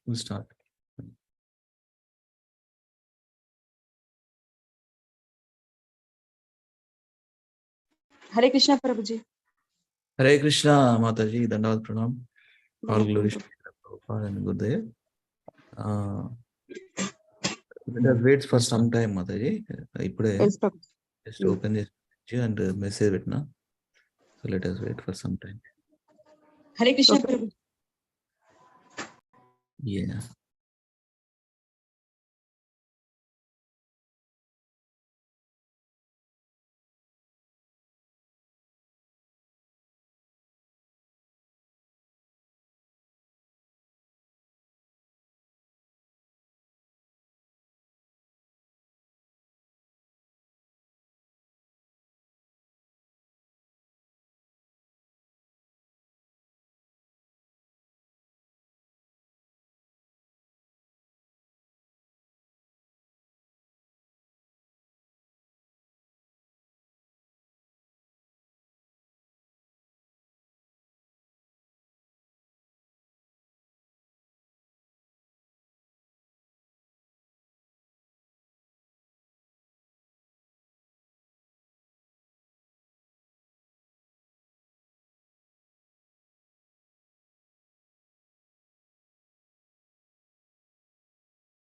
We'll start. Hare Krishna Prabhuji. Hare Krishna Mataji, Dandavad Pranam. All glories to Prabhupada and Gurudev. Let us wait for some time, Mataji. Just open this and message it now. So let us wait for some time. Hare Krishna Prabhuji. Yeah.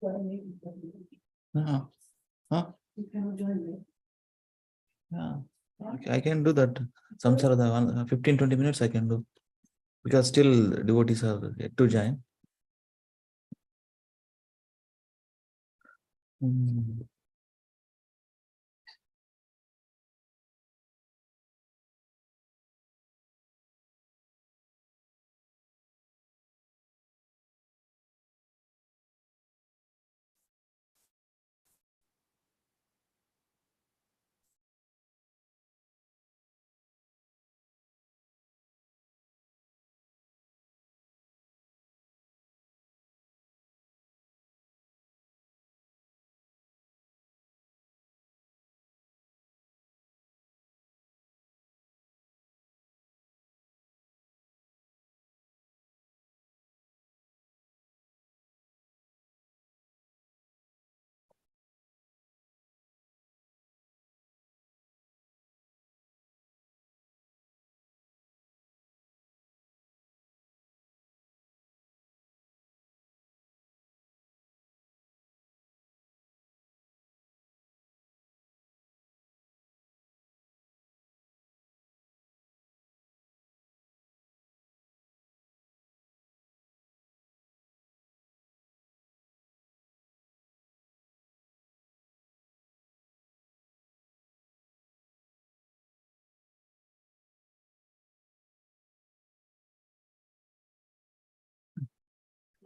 You cannot join me. Yeah. Okay, I can do that. Samsara, 15-20 minutes I can do. Because still devotees are yet to join.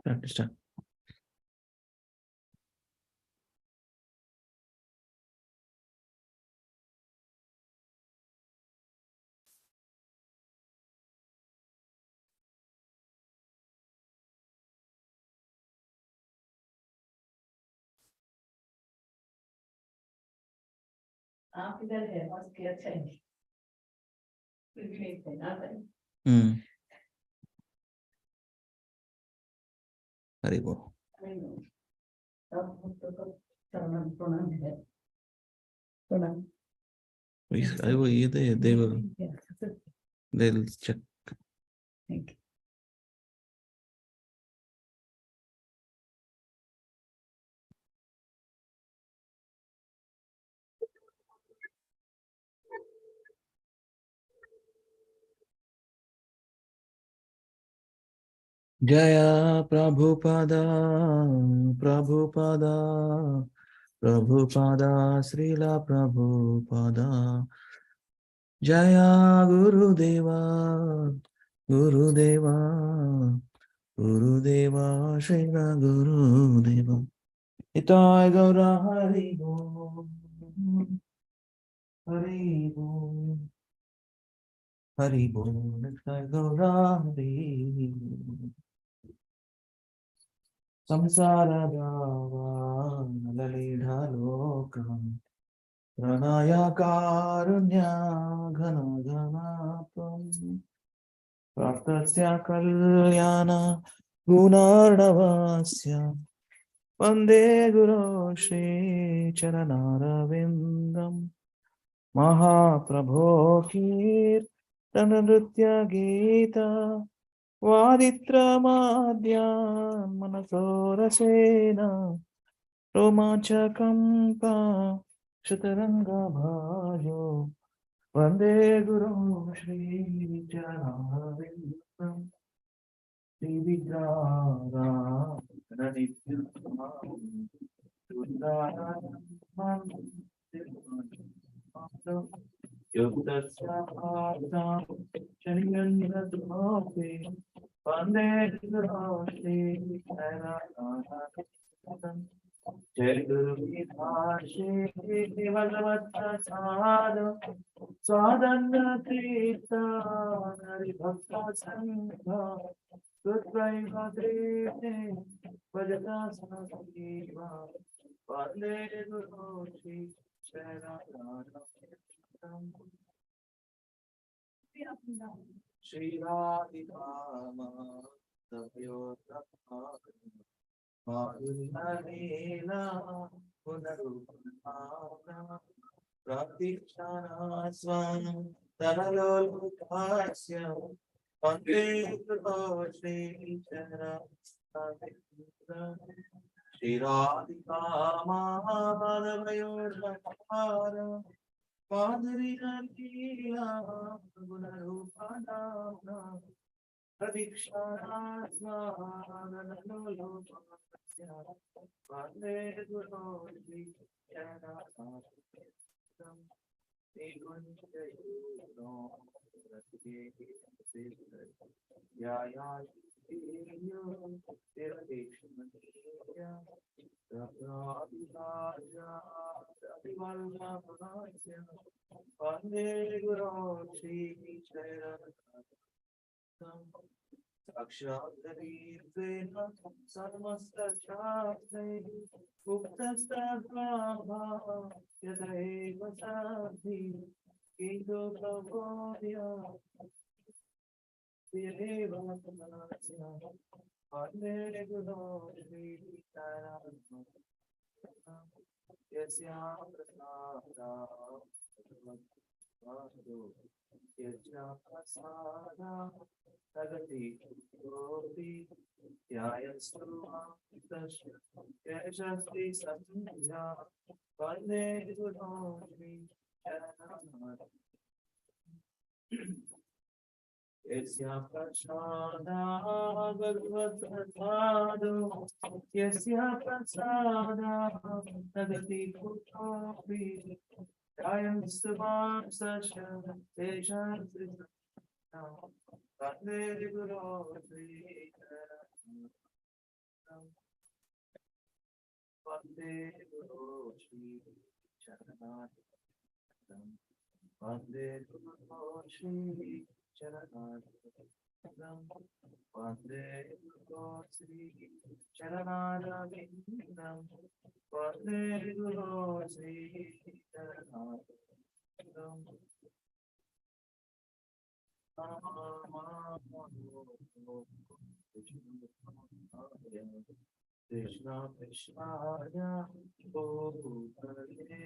Understand. Haribo. They'll check. Thank you. Jaya Prabhupada, Prabhupada, Prabhupada, Srila Prabhupada. Jaya Gurudeva, Gurudeva, Gurudeva, Srila Gurudeva. Itai Gaura Haribo, Haribo, Haribo, Itai Gaura Haribo. Samsara Dava, Lalidha Lokam. Pranaya karunya ghana ghana pam praptasya kalyana गुणार्णवस्य वन्दे गुरो श्रीचरणारविन्दम् महाप्रभो कीर्तननृत्यगीता वादित्रमाद्यान् मनसोरसेन रोमाञ्चकम्पा शतरङ्गभाजो वन्दे गुरुं श्रीचरणारविन्दम् जय गुरु भगवत्प्रसाद स्वादन्न तीर्थ हरिभक्त संघ कृत्वैवद्रीते भजता सजीवा वन्दे गुरो श्री शरणं श्रीराधिकामा पुनरुत्थाना प्रतीक्षाना स्वां तरलोलुकास्य वन्दे गुरो श्रीचरणं श्रीराधिकामाधवयोर्भक्तार माधुरीनलीला गुणरूपाणा प्रतीक्षाना स्वानलोलुकास्य वन्दे गुरो श्रीचरणं वन्दे गुरो श्रीचरणं साक्षादीर्घेन समस्तशास्त्रैः उक्तस्तद्भावा यदैव साधि किन्तु प्रबोध्य देव वन्दे गुरो श्रीचरणं यस्याः प्रसादात् तगति कोटि ध्यायस्तुति संध्या वन्दे गुरो श्रीचरणं यस्या प्रसादात् भगवत्प्रसादो यस्या प्रसादात् तगति कोटि ध्यायस्तुवां तेषां वन्दे गुरो श्रीचरणं वन्दे गुरो श्रीचरणं वन्दे गुरो श्रीचरणं वन्दे गुरो श्रीचरणं वन्दे गुरो श्रीचरणं कृष्ण कृष्णाय भूतले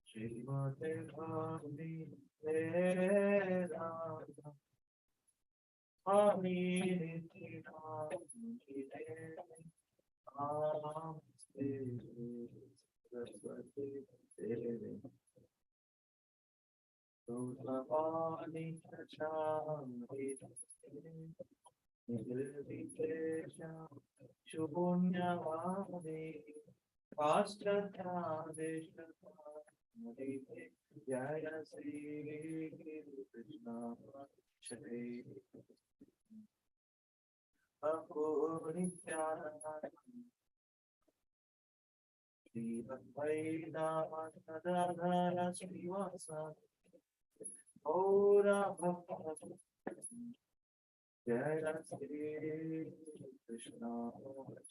श्रीमते भक्ति वेदांत स्वामी नित्यानंद नमस्ते सरस्वती देवे भगवानि प्रशान्ति निर्विशेषा शुभुण्यवादे पाश्चात्यादेशकामदे जय Shri Krishna Shri अपूर्णित्यानंद Shri अद्वैतामत सदाधार श्रीवासादि Ora Jai Shri Krishna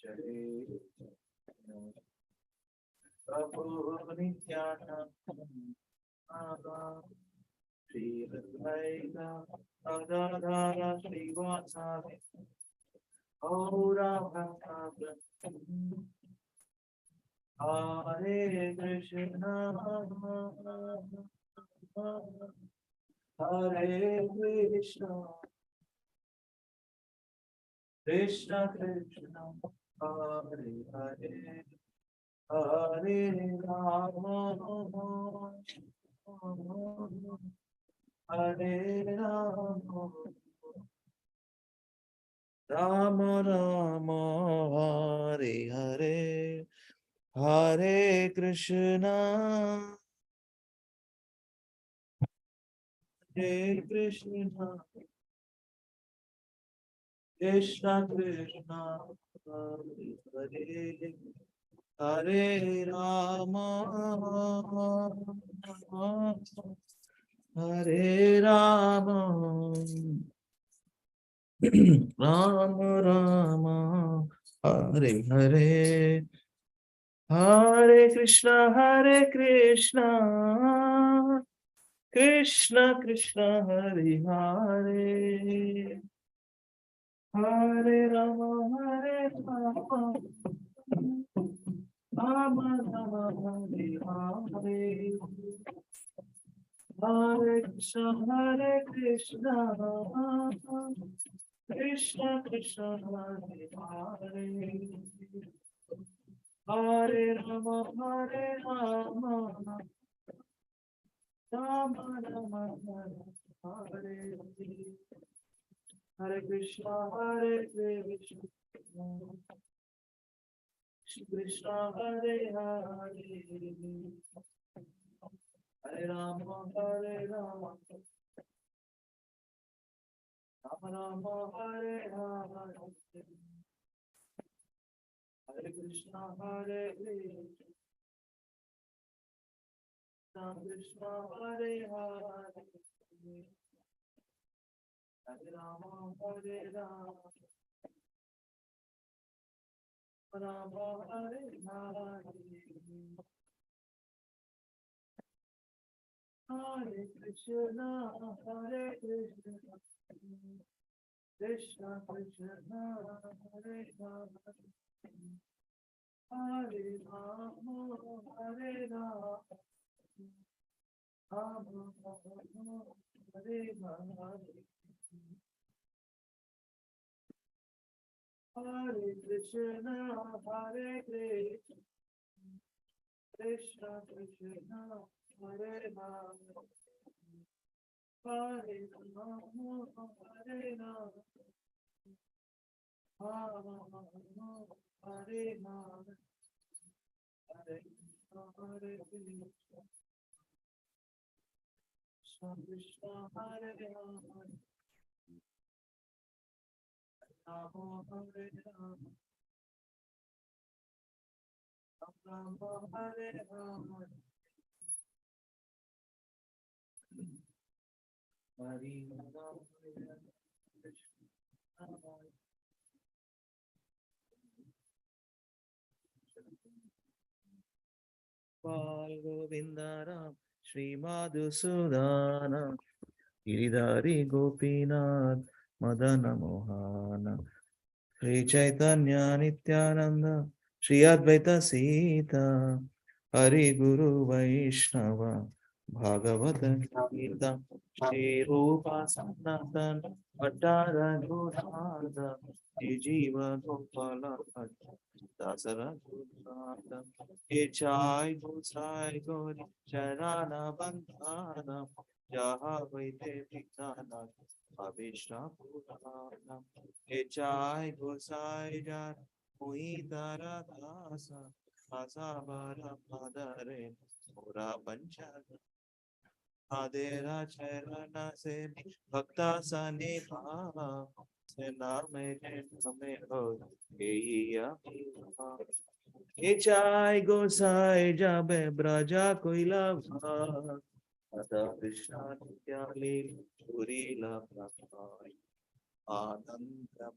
Jai Prabhu Nityananda Shri Advaita Adadara Shri Vasari Hare Krishna, Hare Krishna, Krishna Krishna, Hare Hare, Hare Rama, Hare Rama, Rama Rama, Hare Hare, Hare Krishna, Hare Krishna, Krishna Krishna, Hare Hare, Hare Rama, Hare Rama, Rama Rama, Hare Hare, Hare Krishna, Krishna Krishna, Hare Hare, Hare Rama, Rama Rama, Hare Hare, Hare Krishna, Krishna Krishna, Hare Hare, Hare Rama, Rama Rama, Hare Hare, Hare Krishna, Krishna Hare Hare, Hare Rama, Rama Rama, Hare Hare, Hare Krishna, Krishna Hare Hare, Hare Rama, Rama Hare Hare, Hare Krishna, Krishna Krishna, Hare Hare, Hare Rama, Rama Rama, Hare Hare, Hare Krishna, Krishna Krishna, Hare Hare, Hare Rama, Rama Rama, Hare Hare, Hare Krishna, Krishna Krishna, Hare Hare, Rama Hare Rama, Rama Hare Hare, Hare Rama, Krishna Bal Govindaram, Shri Madhusudana, Giridhari Gopinath, Madana Mohana, Shri Chaitanya Nityananda, Shri Advaita Sita, Hari Guru Vaishnava, Bhagavata Gita, Shri Rupa Sanatan, Vatara Gurada, Jiva Gopala, Dasara Gurada, Echai Gosai Gori, Charana Bandhana, Jaha Vaite Pitana, Avishna Purana, Echai Gosai Jar, Muhitara Dasa, Asabara Padare, Pura Panchaga, Adera Charana Se, Bhakta Sani Pava, Sena Mere Name Ho, Eya Echai Gosai Jabe Braja Koila Ada Krishna Nityali Purila Prabhai Ananda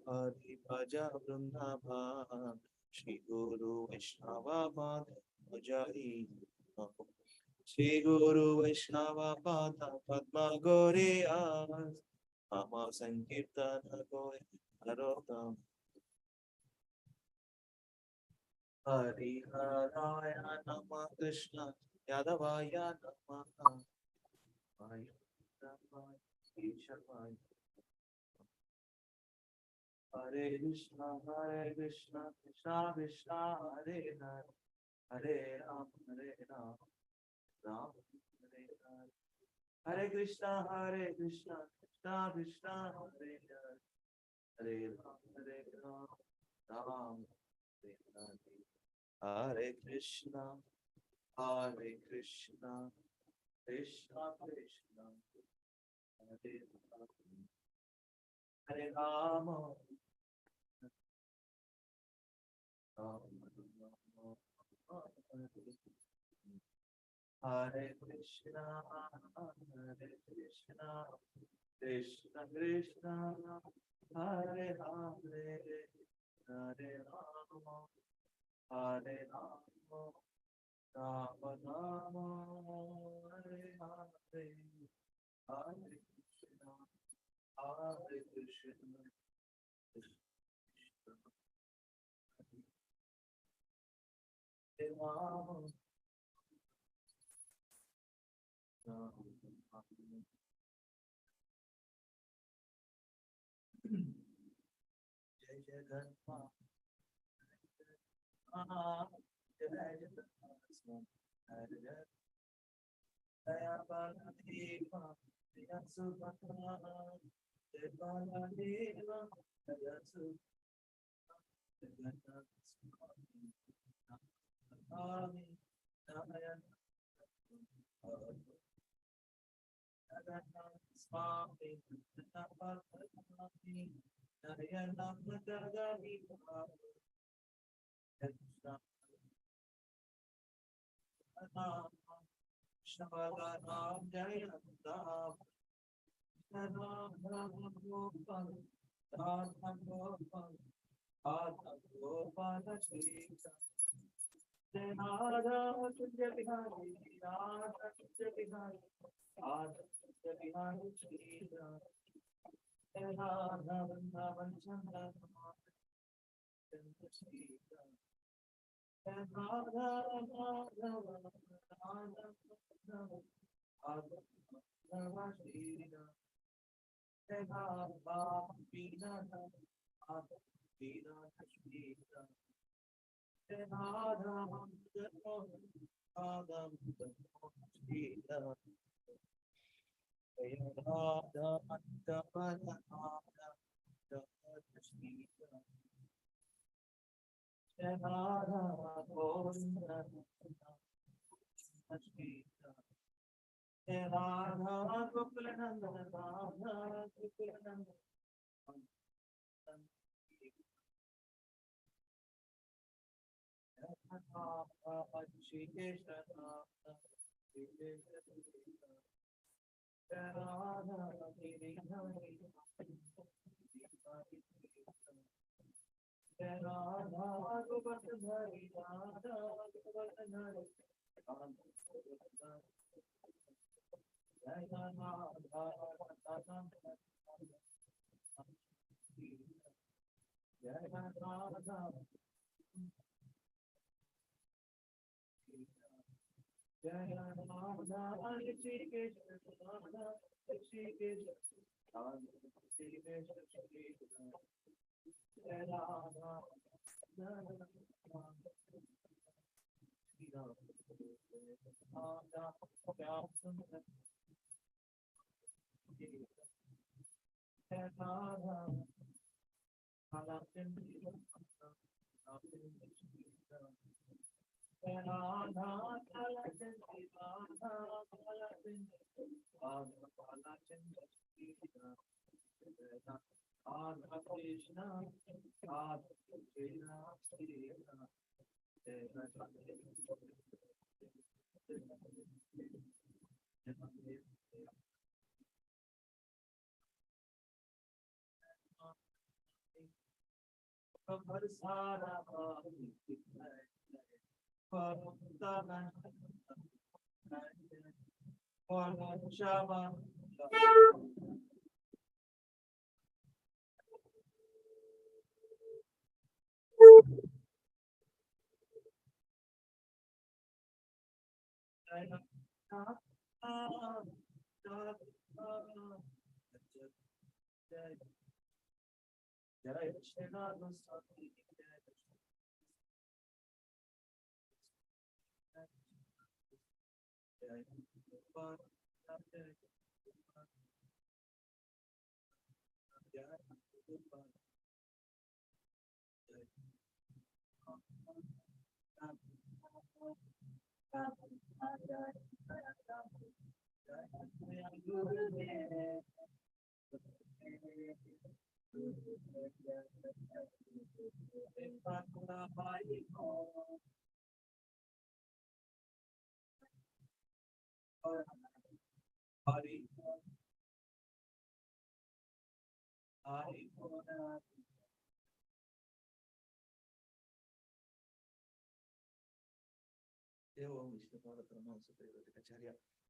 Hari Bhaja Vrindabhan Shri Guru Vaishnava Pada Bhajai Shri Guru Vaishnava Pada Padma Goriya Mama Sankirtana Goya Arotam. Hariharaya Nama Krishna Yadavaya Namaha Vayuravaya Keshavaya. Hare Krishna Krishna Krishna Hare Hare Hare Ram Ram Hare Hare. Hare Krishna Krishna Krishna Hare Hare Hare Ram Ram Hare Hare. Hare Krishna Krishna Krishna Hare Ram Hare Rama Hare Krishna Krishna Krishna Hare Hare Hare Rama Hare Rama Rama Rama Hare Hare Hare Krishna Krishna Hare Rama Jai Jagannath Jai Jagannath Hare Jaya Baladeva Jaya Subhadra Jaya Baladeva Jaya Subhadra Jagannath Swami Nami Narayan Jagannath Swami Narayan Narayana Madhagani Shabbalam Jaya Ram Ram Ram Gopal Ram Gopal Ram Gopal Shri Radha Kunja Bihari Radha Kunja Bihari Radha Kunja Bihari Shri Radha Vrindavan Chandra Chandra Shri Radha Radha Radha Radha Gokulanandana Radha Gokulanandana Shri Krishna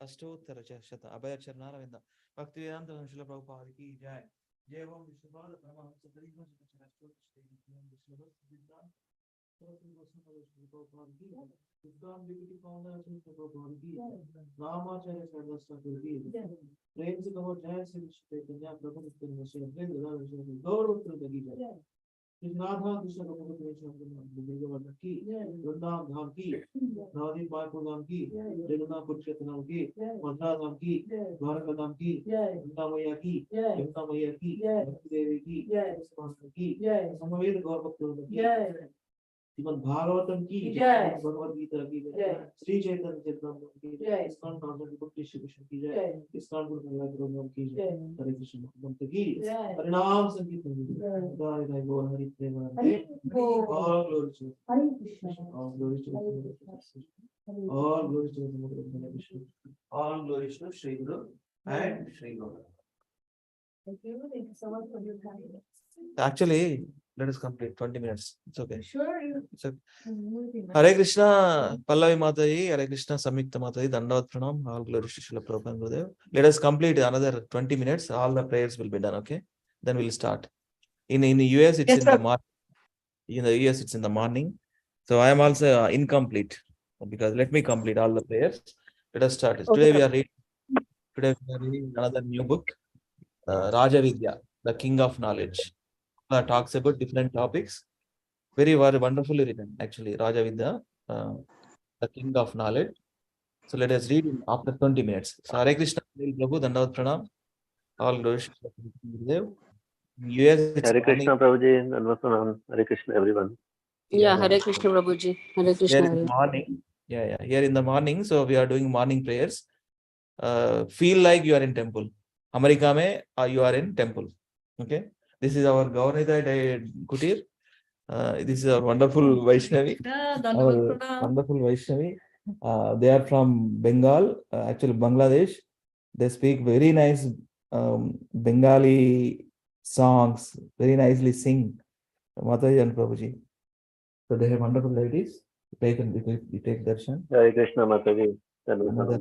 अष्टोत्तर शत अभय चरणारविंद भक्ति वेदांत शिल प्रभुपाद की जय जय ओम विष्णुपाद परमहंस रामाचार्य सर्वस्व की प्रेम से कहो जय श्री कन्या प्रभु गौर राधा कृष्ण की वृंदावन धाम की नवदीप मायपुर धाम की जगन्नाथ कुरुक्षेत्र धाम की मथुरा धाम की द्वारका धाम की गंगा मैया की यमुना मैया की देवी की समवेत गौर भक्तों की श्रीमद् भागवतम की जय भगवद गीता की जय श्री चैतन्य चैतन्य की जय इस्कॉन कांग्रेस बुद्धि श्री कृष्ण की जय इस्कॉन गुरु नानक की जय हरे कृष्ण भक्त की परिणाम संकीर्तन की जय हरे बोल हरि प्रेम Hare all glory Hare Krishna all glory all glory Krishna all glory to Shri guru and Shri Gaur Thank you so much for your time. Actually, let us complete 20 minutes. It's okay. Sure. It's okay. Hare Krishna, Pallavi Mataji, Hare Krishna, Samyukta Mataji, Dandavat Pranam, all glory to Srila Prabhupada Gurudev. Let us complete another 20 minutes. All the prayers will be done, okay? Then we'll start. In the US, it's in the morning. In the US, it's in the morning. So I am also incomplete because let me complete all the prayers. Let us start. Okay. Today we are reading another new book. Raja Vidya, the King of Knowledge, talks about different topics. Very wonderfully written, actually. Raja Vidya, the King of Knowledge. So let us read after 20 minutes. So Hare Krishna, Prabhu, Dandavat Pranam. All glories to Gurudev. US, it's Hare Krishna, Prabhuji, Dandavat Pranam. Hare Krishna, everyone. Yeah, Hare Krishna, Prabhuji. Hare Krishna. Here in the morning. Here in the morning. So we are doing morning prayers. Feel like you are in temple. America mein, you are in temple. Okay. This is our Gavanita Kutir. This is our wonderful Vaishnavi. Our wonderful Vaishnavi. They are from Bengal, actually Bangladesh. They speak very nice Bengali songs, very nicely sing. Mataji and Prabhuji. So they have wonderful ladies. We take darshan. Hare Krishna, Mataji. Another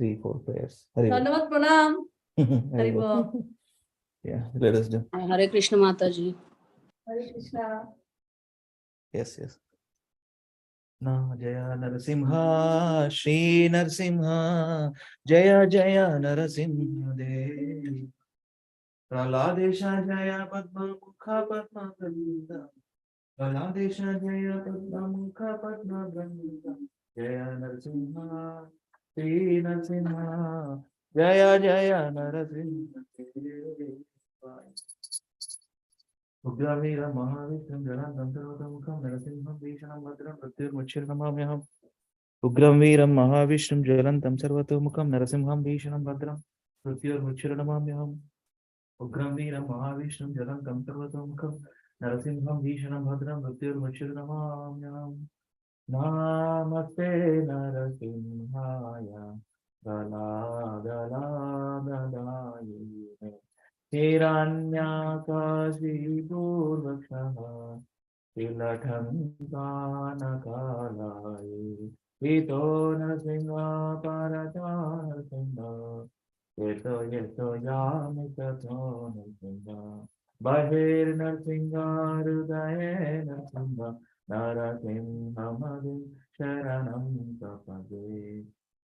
3-4 prayers. Dandavat Pranam. Yeah, let us do. Hare Krishna, Mataji. Hare Krishna. Yes. Na Jaya Narasimha, Shri Narasimha, Jaya Narasimha Dev. Praladesha Jaya Padma Mukha Padma Ganda. Praladesha Jaya Padma Mukha Padma Ganda. Jaya Narasimha, Shri Narasimha, Jaya Narasimha Dev. Ugravira Mahavishnu Jalan Dantaramukam Narasimham Vishanam Bhadram Pratyurmuchirnamamyaham. Ugravira Mahavishnu Jalantam Sarvatomukam Narasimham Vishanam Bhadram Pratyurmuchirnamamyaham. Ugravira Mahavishnu Jalantam Sarvatomukam Narasimham Vishanam Bhadram Pratyurmuchirnamamyaham. Namaste Narasimhaya Gala Gadayine Hiranyakasi Durvakshaha Tilatankanakalaye Ito Narasimha Paratana Simha Yeto Yamitato Narasimha Bahir Narasimha Hrudaye Narasimha Narasimhamadi Sharanam Tapade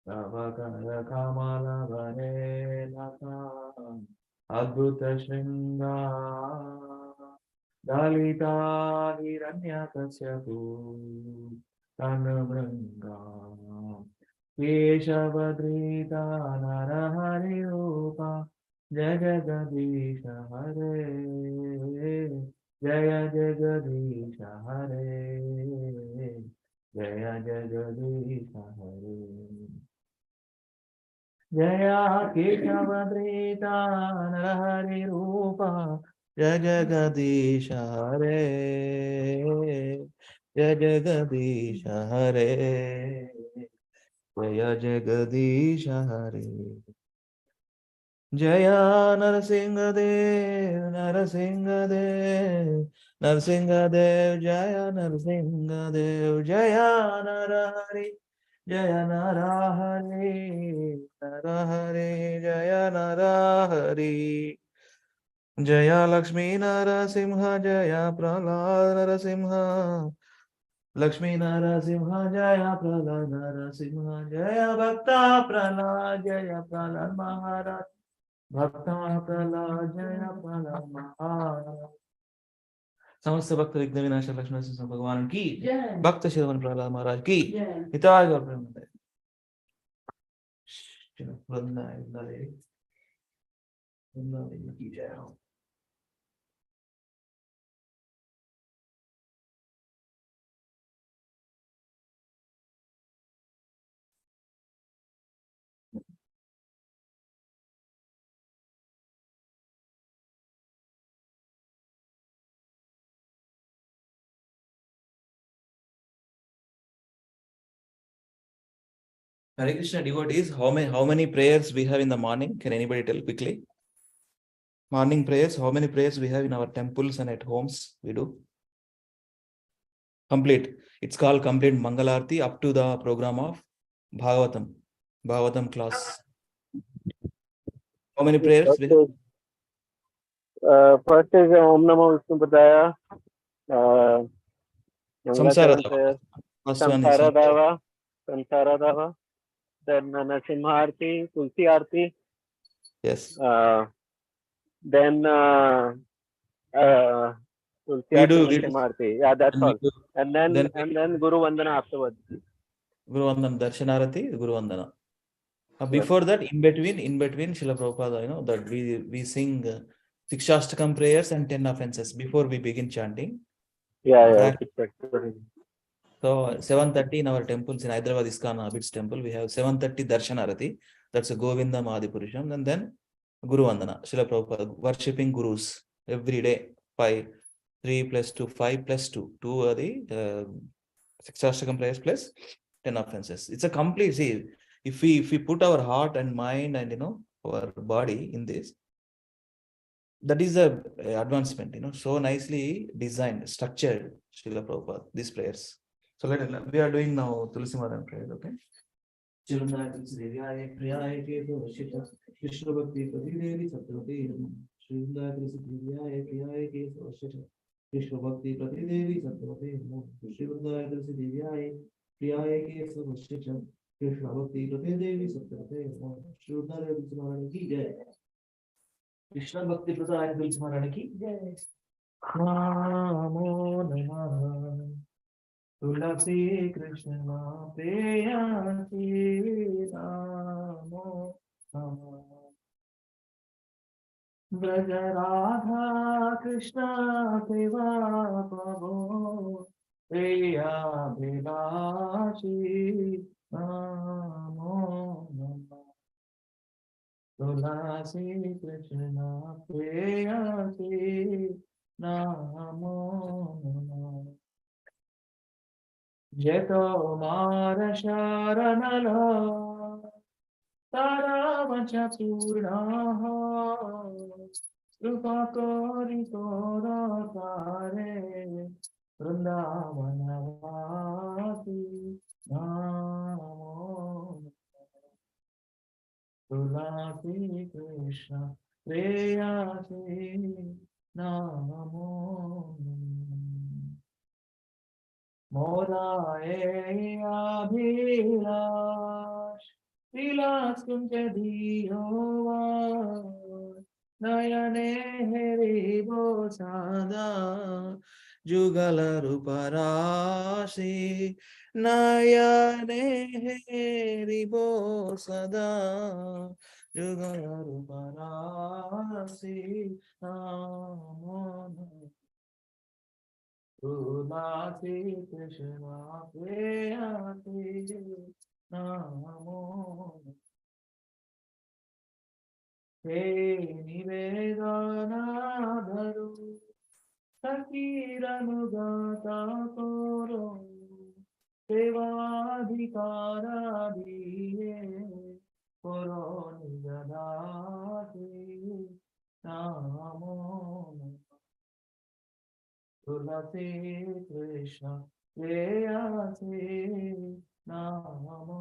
Tavakara Kamala Vare Lata Adbhuta Shringa Dalita Hiranyakasyapu Tanamranga Keshavadrita Narahari Rupa Jagadisha Hare Jaya Jagadisha Hare Jaya Jagadisha Hare Jaya Keshavadrita Narahari Rupa Jaya Jagadisha Hare Jaya Jagadisha Hare Jaya Jagadisha Hare Jaya Narasimhadev, Narasimhadev, Narasimhadev, Jaya Narasimhadev, Jaya Narahari, Jaya Narahari, Narahari, Jaya Narahari, Jaya Lakshmi Narasimha, Jaya Prahlad Narasimha, Lakshmi Narasimha, Jaya Prahlad Narasimha, Jaya Bhakta Prahlad, Jaya Prahlad Maharaj. भक्ता प्रहलाद जय प्रहलाद समस्त भक्त विघ्न विनाश लक्ष्मण सिंह भगवान की भक्त श्रवण प्रहलाद महाराज की हिताय गौर प्रेमानंद वृंदावन की जय हो Hare Krishna devotees, how many prayers we have in the morning? Can anybody tell quickly? Morning prayers, how many prayers we have in our temples and at homes? We do complete. It's called complete Mangalarti up to the program of Bhagavatam class. How many prayers we have? First is Om Namo Vishnu Padaya. Samsara Mangalacharan Dava. First one is Samsara Dava. Then Narasimha Arti, Tulsi Arti. yes. Then Tulsi We Arti, do. Narasimha Arti. Yeah, that's all. Do. And then Guru Vandana afterwards. Guru Vandana, Darshanarati, Guru Vandana. Yes. Before that, in between, Srila Prabhupada, that we sing Sikshastakam prayers and 10 offenses before we begin chanting. Yeah. So 7:30 in our temples in Hyderabad ISKCON Abid's temple, we have 7:30 Darshanarati. That's a Govindam Adipurusham. And then Guru Vandana, Srila Prabhupada, worshipping gurus every day. 3 plus 2, 5 plus 2. 2 are the Sikshastakam prayers plus 10 offenses. It's a complete, see, if we put our heart and mind and our body in this, that is a advancement, so nicely designed, structured, Srila Prabhupada, these prayers. So we are doing now Tulsi Maran prayer, okay? Krishna Bhakti Pati Devi Satyavati Shrindra Tulsi Priyaye Priyaye Ke Svashita Krishna Bhakti Pati Devi Satyavati Shrindra Tulsi Priyaye Priyaye Ke Svashita Krishna Bhakti Pati Devi Satyavati Shrindra Tulsi Maran ki jai Krishna Bhakti Pati Tulsi Maran ki jai Namo Namah Tulasi Krishna Preyasi Namo Namah Braja Radha Krishna Seva Prabhu Priya Vilashi Namo Namah Tulasi Krishna Preyasi Namo Namah Jeto Mara Sharanala Taravacha Purnaha Rupa Kori Tora Tare Vrindavanavati Namo Tulasi Krishna Preyasi Namo मोराए Abhilash विलास कुंज दियोवा नयने हेरिबो सदा जुगल रूपराशि नयने हेरिबो सदा जुगल रूपराशि नमो तुलसी कृष्ण प्रेयसी नमो हे निवेदन धरु सकीरनुगता करो सेवाधिकार दिए करो निजदाति नमो तुलसी कृष्ण प्रेयसी नमो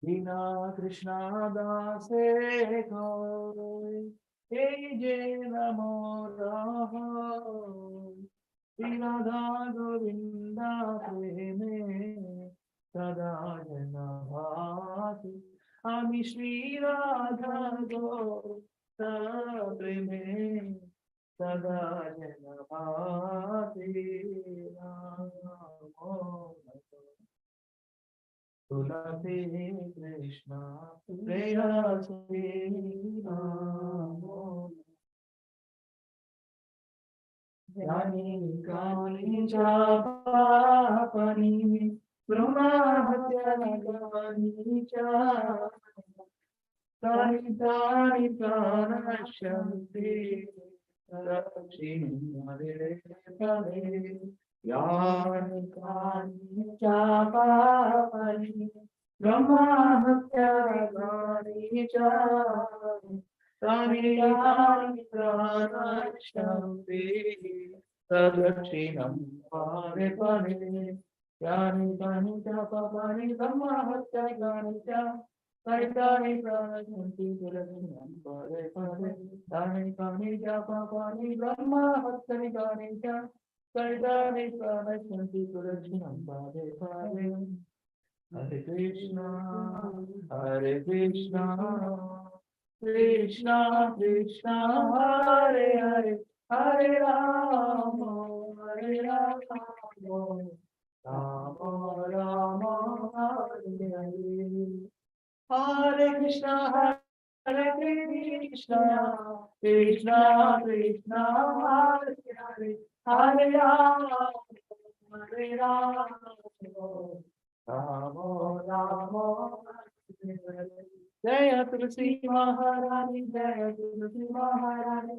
बिना कृष्ण दासे कोई हे जे नमो रहो राधा गोविंदा प्रेमे सदा जनभाति आमी श्री राधा गोविंदा प्रेमे सदा जनभाति नमो तुलसी कृष्ण प्रेयसी नमो ज्ञानी काली जापापनी ब्रह्महत्यानि च कानि प्राणशन्ति दक्षिणे यानि कानि जापापनी ब्रह्महत्यानि च तानि प्राणशन्ति तदक्षिणं पारे पारे यानि कानि च पापानि ब्रह्महत्यानि च तानि प्राणशन्ति तदक्षिणं पारे पारे यानि कानि च पापानि ब्रह्महत्यानि च तानि प्राणशन्ति तदक्षिणं पारे पारे हरे कृष्णा कृष्णा कृष्णा हरे हरे हरे राम राम राम हरे हरे हरे कृष्णा कृष्णा कृष्णा कृष्णा हरे हरे हरे राम राम राम हरे हरे जय तुलसी महारानी जय तुलसी महारानी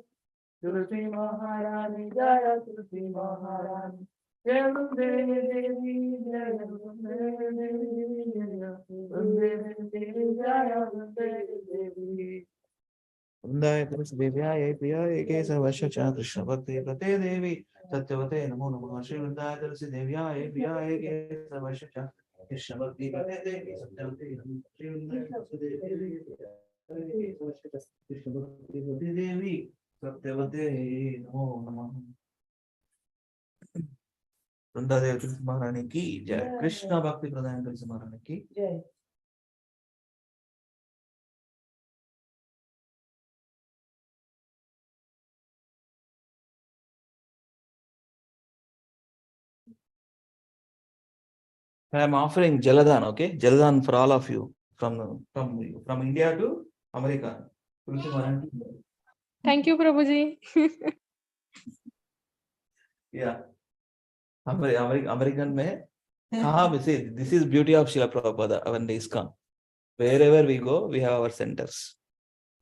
तुलसी महारानी जय तुलसी महारानी जय वंदे देवी जय वंदे देवी जय वंदे देवी जय वंदे देवी वंदे तुलसी देव्याय प्रियाय केशवस्य च कृष्ण भक्ति प्रते देवी सत्यवते नमो नमः श्री वृंदाय तुलसी देव्याय प्रियाय केशवस्य च कृष्ण भक्ति प्रते देवी सत्यवते श्री वृंदाय तुलसी देवी कृष्ण भक्ति प्रते देवी सत्यवते नमो नमः वृंदा देवी तुलसी महारानी की जय कृष्ण भक्ति प्रदान तुलसी महारानी की जय I am offering Jaladan, okay? Jaladan for all of you from India to America. Thank you, Prabhuji. Yeah, American में we say this is beauty of Srila Prabhupada, our ISKCON. Wherever we go, we have our centers.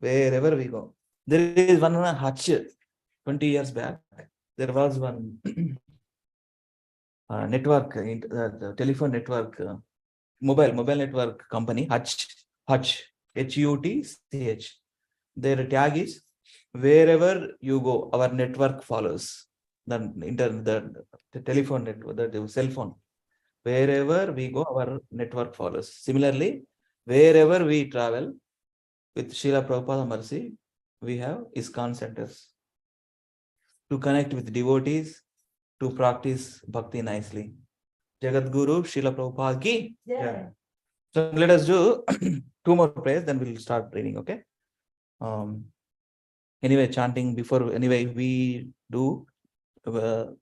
Wherever we go, there is one Hutch. 20 years back, there was one network, the telephone network, mobile network company, Hutch, HUTCH. Their tag is wherever you go, our network follows. The telephone network, the cell phone. Wherever we go, our network follows. Similarly, wherever we travel with Srila Prabhupada Mercy, we have ISKCON centers. to connect with devotees, to practice bhakti nicely. Jagat Guru Srila Prabhupada ki jai. So let us do two more prayers, then we'll start reading, okay? Anyway, chanting before, anyway, we do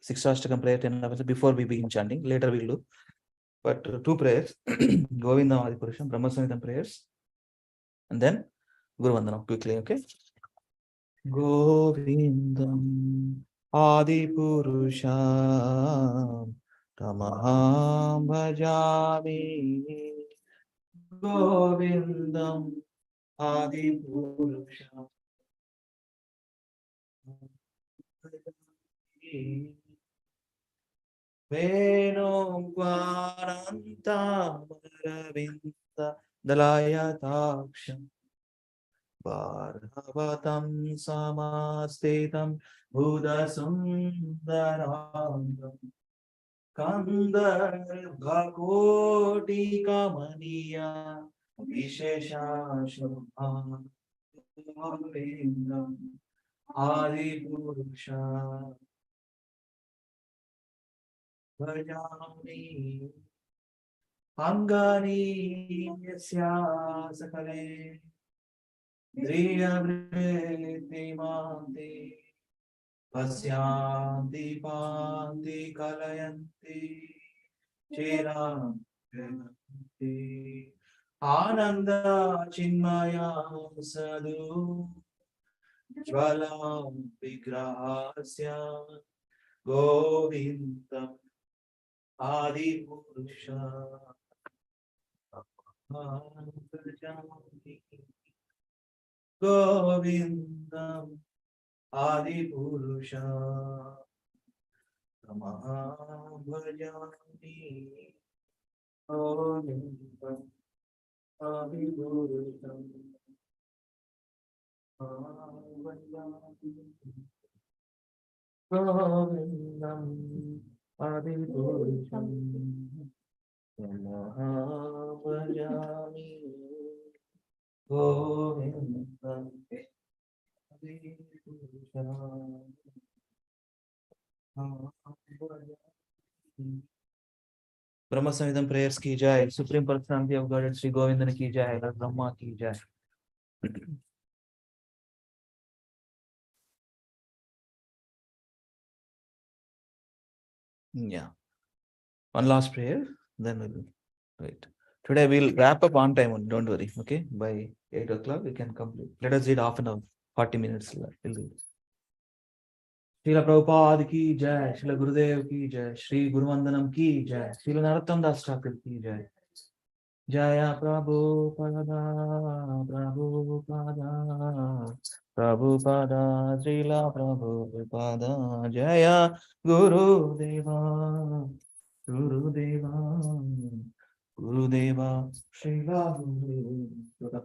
six Ashtakam prayer 10 hours before we begin chanting. Later we'll do. But two prayers, Govinda Adipurusham, Brahma Samhitam prayers, and then Guru Vandanam quickly, okay? Govindam Adipurusham Tamaham Bhajami Govindam Adipurusham Venum Kvaranta Maravinda Dalayataksham Bharavatam Samastetam Buddha Sundarangam Kandarbhakoti Kamaniya Visheshasham Govindam Adipurusha Bhajami Angani Yasya Sakale Driyavritimante Pasyanti Panti Kalayanti Chiram Vimanti Ananda Chinmaya Sadhu Jvalam Vigrahasya Govindam Adipurusha Govindam Adipurusha Tamaham Bhajami Govindam Adipurusha Govindam Adipurusha Tamaham Bhajami Govindam Brahma Samhitam prayers ki jai, Supreme Personality of Godhead Sri Govindan ki jai, Lord Brahma ki jai. Yeah. One last prayer, then we'll wait. Today we'll wrap up on time, don't worry, okay? By 8 o'clock we can complete. Let us read half an hour, 40 minutes. We'll do it. Srila Prabhupada ki jai, Srila Gurudev ki jai, Sri Guru Vandanam ki jai, Srila Narottam Das Thakur ki jai. Jaya Prabhupada, Prabhupada, Prabhupada, Srila Prabhupada, Jaya Guru Deva, Guru Deva, Guru Deva, Srila Guru Deva.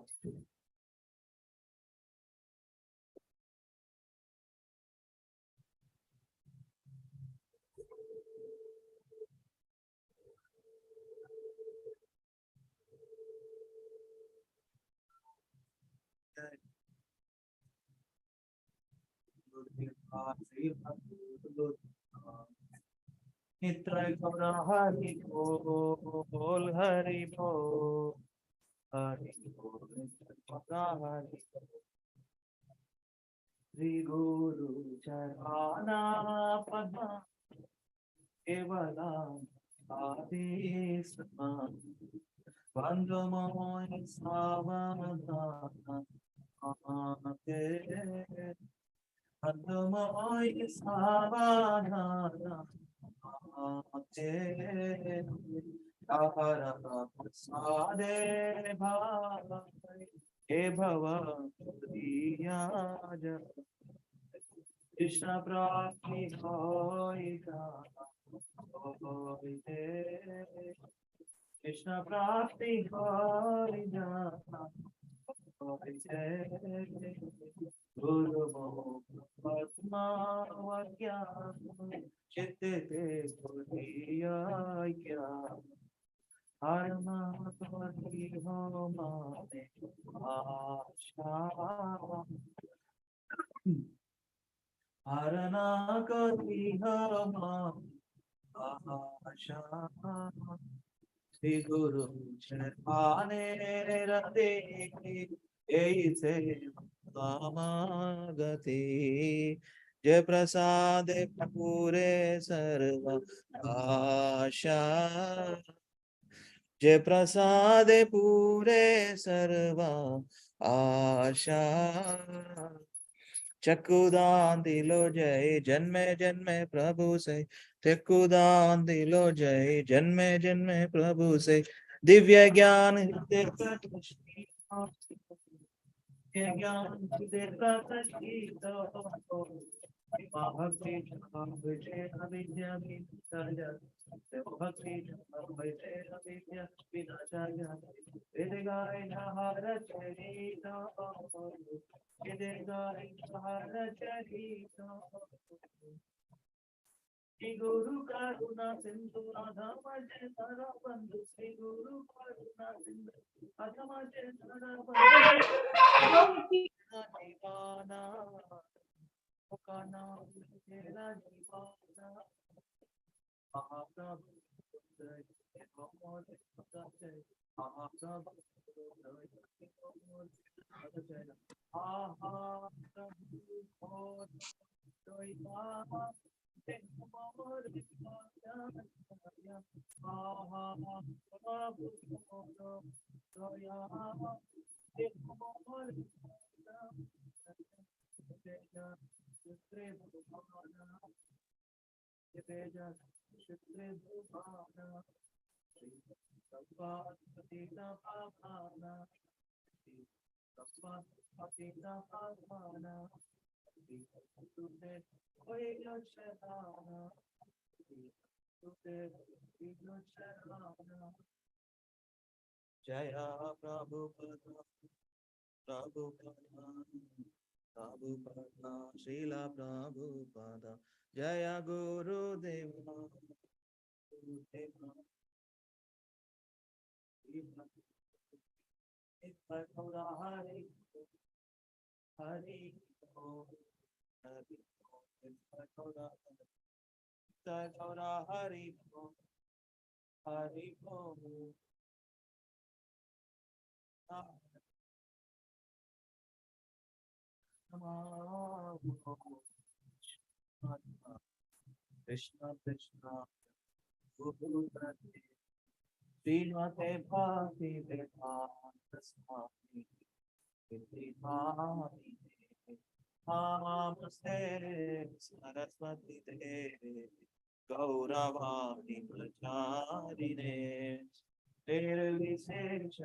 Nitray Kaura Hari Bol, Hari Bol, Hari Bol, Nitray Kaura Hari Bol. Sri Guru Charana Padma Kevala Adesma Vandamoy Savadana Ate Vandamoy Savadana Ate Ahara Sade Bhava He Bhava Diyaja Krishna Prati Hoika Hoite Krishna Prati Hoika Hoite Guru Padma Vakya Chitte Puriya Kya Arma Pati Homa Asha Arana Shri गुरु चरपाने रते ऐसे गति जय प्रसाद पूरे सर्व आशा जय प्रसाद पूरे सर्व आशा चकुदान दिलो जय जन्मे जन्मे प्रभु से चकुदान दिलो जय जन्मे जन्मे प्रभु से दिव्य ज्ञान हृदय ज्ञान हृदय प्रकाशित भक्ति अविद्या भक्ति अविद्या विनाशाय वेदगाय हर चरिता श्री गुरु करुणा सिंधु अधमजे नर बंधु श्री गुरु करुणा सिंधु अधमजे नर बंधु दीवाना का नाम तेरा दीवाना महाप्रभु जय प्रभुपद प्रभुपद श्रीला प्रभुपद जय गुरुदेव हरि हरि गौरा हरि हरि कृष्ण कृष्ण श्रीमते भाति वेदांत स्वामी नमस्ते सरस्वती देवे गौरवाणी प्रचारिणे निर्विशेष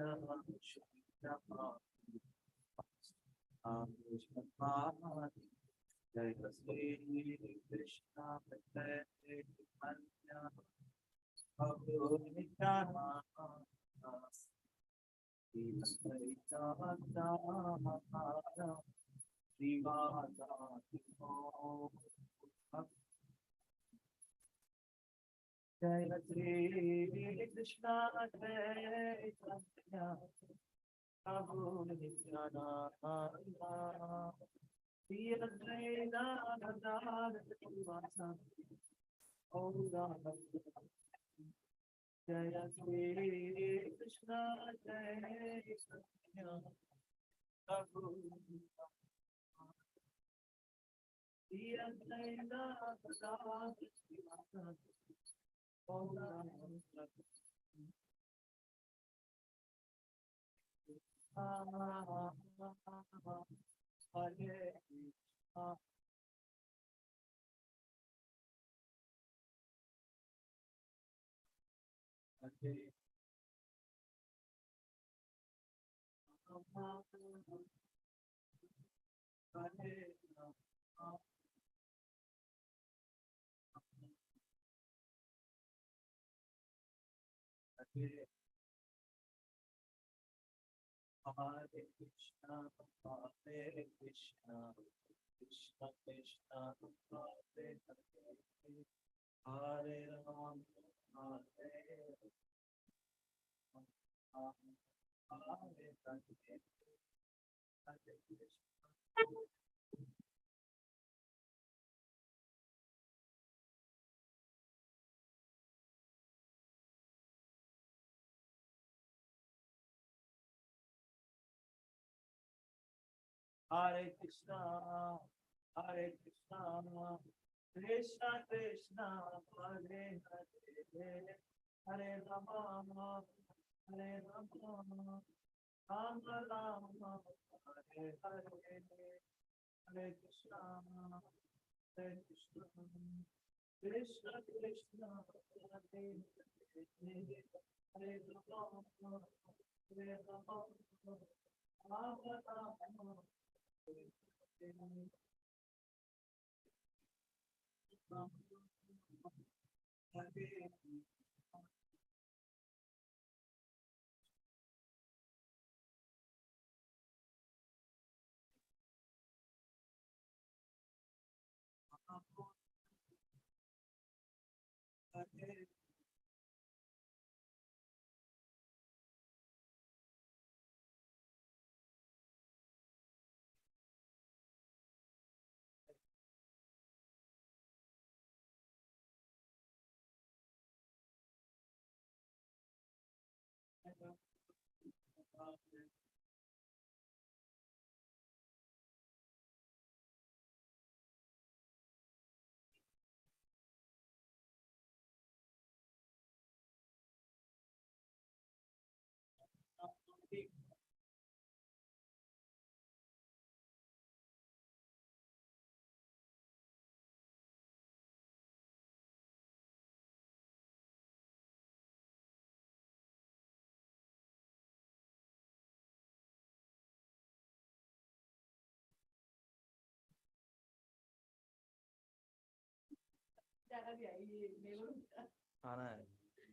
जय श्री कृष्ण जय श्री कृष्ण जय प्रभु जय श्री कृष्ण जय प्रभु Hare Krishna, Hare Krishna, Krishna Krishna, Hare Hare, Hare Ram, Hare Ram, Hare Hare, Hare Krishna. Hare Krishna, Hare Krishna, Krishna Krishna, Hare Hare, Hare Rama, Hare Rama, Rama Rama, Hare Hare, Hare Krishna, Hare Krishna, Krishna Krishna, Hare Hare, Hare Rama, Hare Rama, Rama Rama, Hare Hare.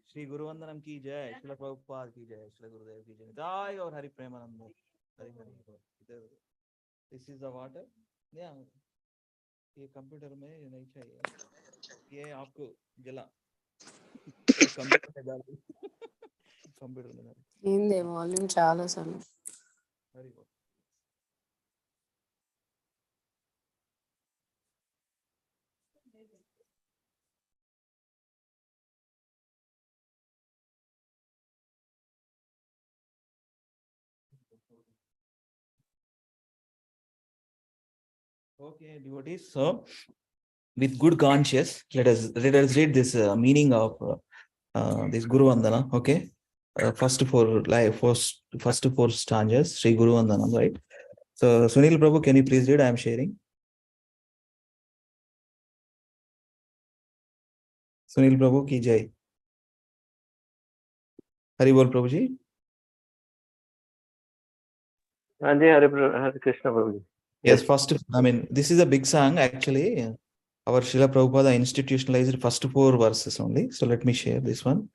Shri गुरुवंदनम की जय, श्रील प्रभुपाद की जय, श्रील गुरुदेव की जय, जय और Hari Premanand, Hari Hari. This is the water. या ये कंप्यूटर में ये नहीं चाहिए, ये आपको जला कंप्यूटर में डाल कंप्यूटर में डाल ఏంది వాల్యూమ్ చాలా అసలు. हरि बोल। Okay, devotees. So, with good conscience, let us read this meaning of this Guru Vandana. Okay, first four stanzas, Sri Guru Vandana, right? So, Sunil Prabhu, can you please read? I am sharing. Sunil Prabhu ki jai. Hari bol Prabhu ji. Hare Hare Krishna Prabhuji. Yes, first, I mean, this is a big song actually. Our Srila Prabhupada institutionalized first four verses only. So let me share this one.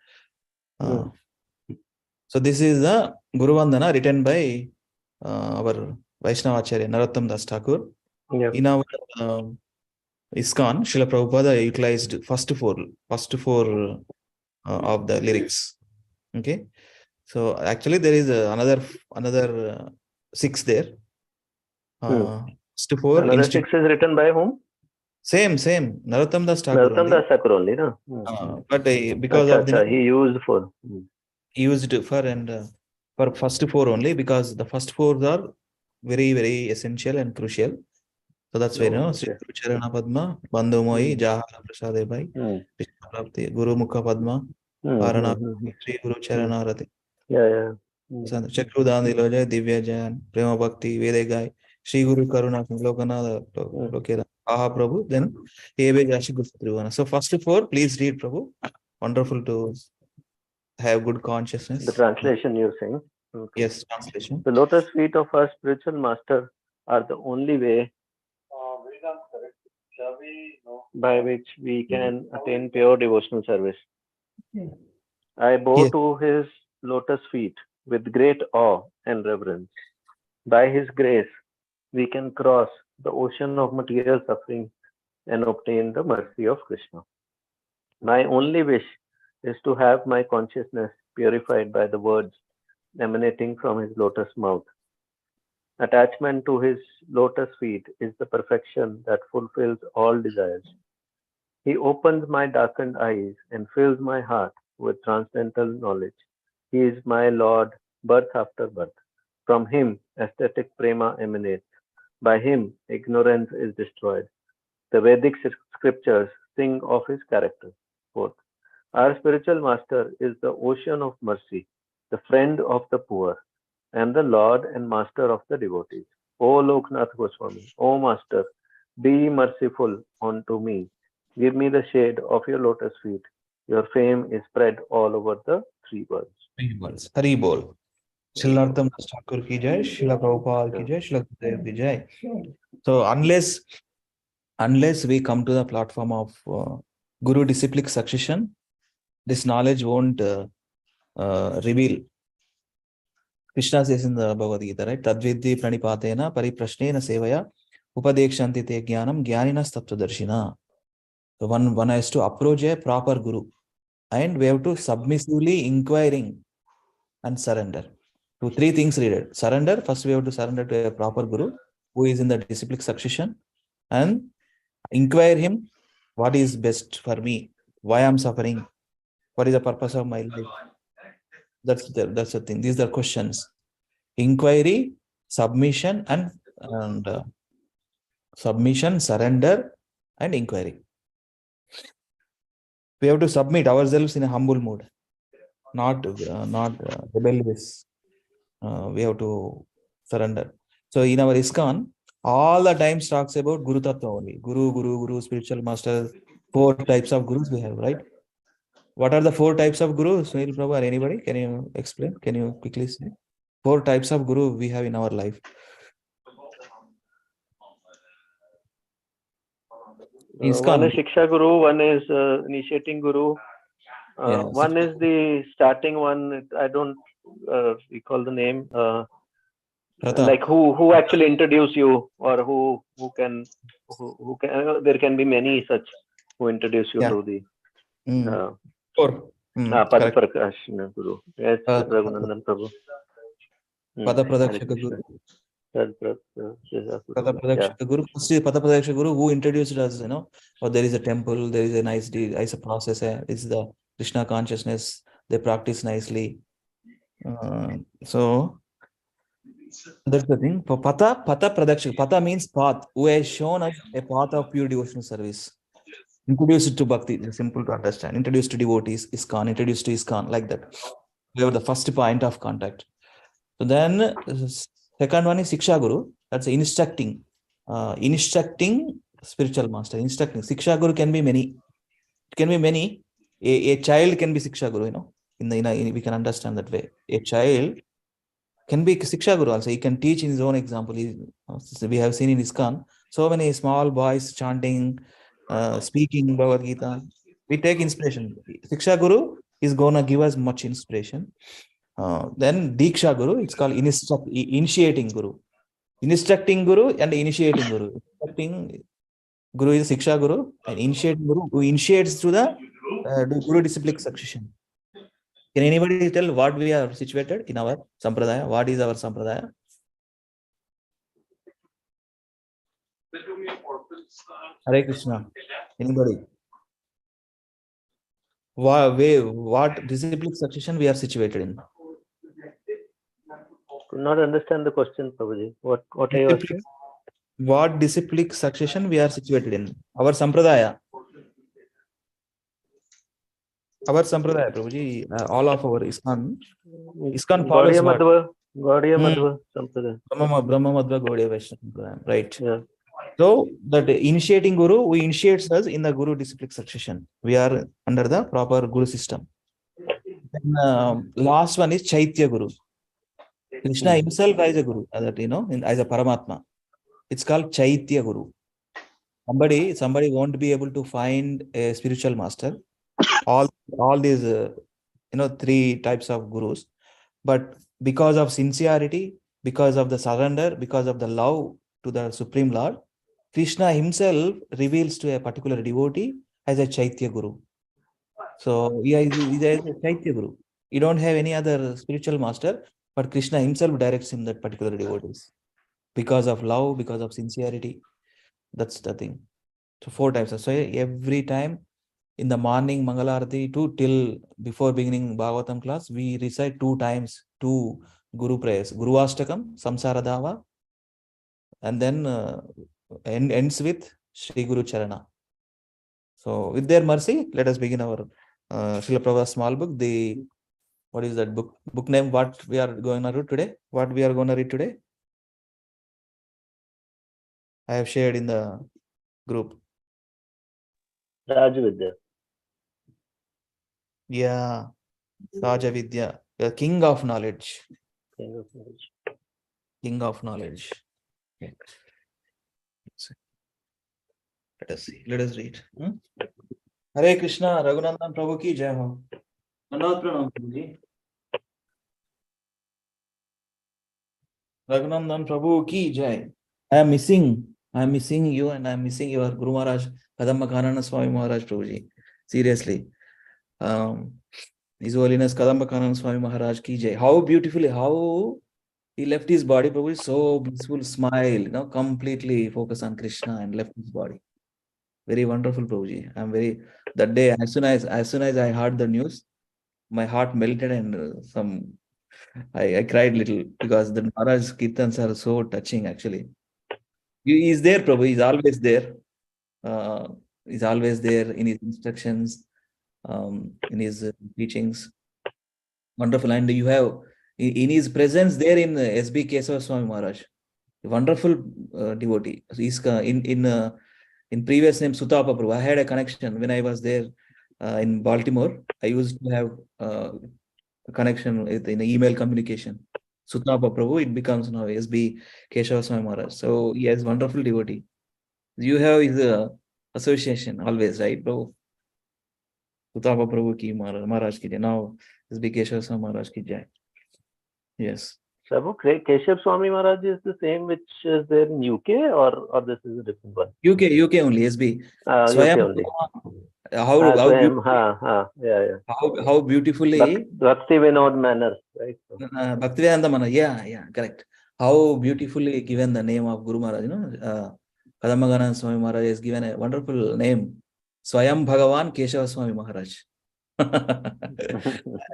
So this is the Guru Vandana written by our Vaishnava Acharya Narottam Das Thakur. Yeah. In our ISKCON, Srila Prabhupada utilized first four of the lyrics. Okay, so actually there is another six there. First four. Another six is written by whom? Same. Narottam Das Thakur. Narottam Das Thakur only, no? But because of the he used for. He used for first four only, because the first four are very, very essential and crucial. So that's why, Sri Guru Charana Padma, Bandhu Mohi, Jahara Prasade Bhai, Krishna Prapti, Guru Mukha Padma, Parana, Sri Guru Charana Rati. Yeah. Chakru Dandilo Jai, Divya Jayan, Prema Bhakti, Vede Gai, Sri Guru Karuna, Lokanada, Lokera, Aha Prabhu, then Ebe Jashi Guru. So first four, please read, Prabhu. Wonderful to have good consciousness. The translation you're saying? Okay. Yes, translation. The lotus feet of our spiritual master are the only way by which we can attain pure devotional service. I bow to his lotus feet with great awe and reverence. By his grace, we can cross the ocean of material suffering and obtain the mercy of Krishna. My only wish is to have my consciousness purified by the words emanating from his lotus mouth. Attachment to his lotus feet is the perfection that fulfills all desires. He opens my darkened eyes and fills my heart with transcendental knowledge. He is my Lord, birth after birth. From him, aesthetic prema emanates. By him, ignorance is destroyed. The Vedic scriptures sing of his character. Fourth, our spiritual master is the ocean of mercy, the friend of the poor, and the Lord and master of the devotees. O Loknath Goswami, O Master, be merciful unto me. Give me the shade of your lotus feet. Your fame is spread all over the three worlds. Three words. Hari Bol. Shilardam Thakur ki jai, Srila Prabhupada ki jai, Srila Gurudev ki jai. So unless we come to the platform of Guru disciplic succession, this knowledge won't reveal. Krishna says in the Bhagavad Gita, right? Tadvidhi pranipatena pariprashnena sevaya upadekshanti te jnanam jnaninas tattvadarshina. So one has to approach a proper guru, and we have to submissively inquiring and surrender. To three things needed. Surrender, first we have to surrender to a proper guru who is in the disciplic succession, and inquire him what is best for me, why I'm suffering, what is the purpose of my life. That's the thing. These are questions. Inquiry, submission, and submission, surrender, and inquiry. We have to submit ourselves in a humble mood, not rebellious. We have to surrender. So in our ISKCON, all the times talks about Guru Tattva only. Guru, spiritual master. 4 types of gurus we have, right? What are the 4 types of gurus? Sunil Prabhu or anybody? Can you explain? Can you quickly say? 4 types of guru we have in our life. One is Shiksha Guru, one is initiating Guru, one is the starting one. I don't recall the name. Like who actually introduce you, or who can there can be many such who introduce you to the Pada Prakash Guru. Yes, Raghunandan Prabhu. Pada Pradakshaka Guru. Pada Pradakshaka Guru who introduced us, or there is a temple, there is a nice process, it's the Krishna consciousness, they practice nicely. So that's the thing. For Pata Pradakshaka, Pata means path, who has shown us a path of pure devotional service. Introduced to Bhakti, it's simple to understand. Introduced to devotees, ISKCON, introduced to ISKCON, like that. We have the first point of contact. So then, second one is Siksha Guru. That's instructing spiritual master. Instructing. Siksha Guru can be many. It can be many. A child can be Siksha Guru. We can understand that way. A child can be Siksha Guru also. He can teach in his own example. We have seen in ISKCON so many small boys chanting, speaking Bhagavad Gita. We take inspiration. Siksha Guru is going to give us much inspiration. Then Diksha Guru, it's called initiating Guru. Instructing Guru and initiating Guru. Instructing Guru is Siksha Guru, and initiating Guru who initiates through the Guru disciplic succession. Can anybody tell what we are situated in our Sampradaya? What is our Sampradaya? Hare Krishna. Anybody? What disciplic succession we are situated in? Could not understand the question, Prabhuji. What are you asking? What disciplic succession we are situated in? Our Sampradaya. Our Sampradaya, Prabhuji, all of our ISKCON follows what? Gaudiya Madhva Sampradaya. Brahma Madhva Gaudiya Vaishnava, right? Yeah. So that initiating Guru, who initiates us in the Guru disciplic succession. We are under the proper Guru system. Then, last one is Chaitya Guru. Krishna himself as a Guru, as a Paramatma. It's called Chaitya Guru. Somebody won't be able to find a spiritual master. All these 3 types of gurus, but because of sincerity, because of the surrender, because of the love to the Supreme Lord, Krishna himself reveals to a particular devotee as a Chaitya Guru. So he is a Chaitya Guru. You don't have any other spiritual master, but Krishna himself directs him that particular devotees because of love, because of sincerity. That's the thing. So 4 times. So every time in the morning Mangalarati till before beginning Bhagavatam class, we recite 2 times 2 Guru prayers. Guru Ashtakam, Samsara Dava, and then ends with Shri Guru Charana. So with their mercy, let us begin our Srila Prabhupada's small book. What is that book? Book name, what we are going to read today? What we are going to read today? I have shared in the group. VIDYA. Yeah, Raja Vidya, the king of knowledge. King of knowledge. Okay. Let us see. Let us read. Hare Krishna, Raghunandan Prabhu ki jai ho. Another pranam Prabhuji. Raghunandan Prabhu ki jai. I am missing you, and I am missing your Guru Maharaj, Kadamba Kanana Swami Maharaj Prabhuji. Seriously. His Holiness Kadamba Kanana Swami Maharaj ki jai. How beautifully, how he left his body, Prabhuji, so blissful smile, completely focused on Krishna and left his body. Very wonderful, Prabhuji. I'm very, that day, as soon as I heard the news, my heart melted, and I cried little, because the Maharaj Kirtans are so touching, actually. He is there, Prabhu. He's always there. He's always there in his instructions, in his teachings. Wonderful. And you have, in his presence there in SB Kesava Swami Maharaj, a wonderful devotee. He's in previous name Sutapa Prabhu. I had a connection when I was there in Baltimore. I used to have a connection in email communication. Sutapa Prabhu, it becomes now SB Kesava Swami Maharaj. So he has wonderful devotee. You have his association always, right, bro? Sutapa Prabhu ki Maharaj ki jai. Now SB Kesava Swami Maharaj ki jai. Yes. Prabhu, Keshav Swami Maharaj is the same which is there in UK, or this is a different one? UK only, SB. UK only. How beautifully Bhakti Vinod Manor, right? Bhaktivedanta Mana, yeah, correct. How beautifully given the name of Guru Maharaj, Kadambagana Swami Maharaj is given a wonderful name, Swayam Bhagavan Keshava Swami Maharaj. I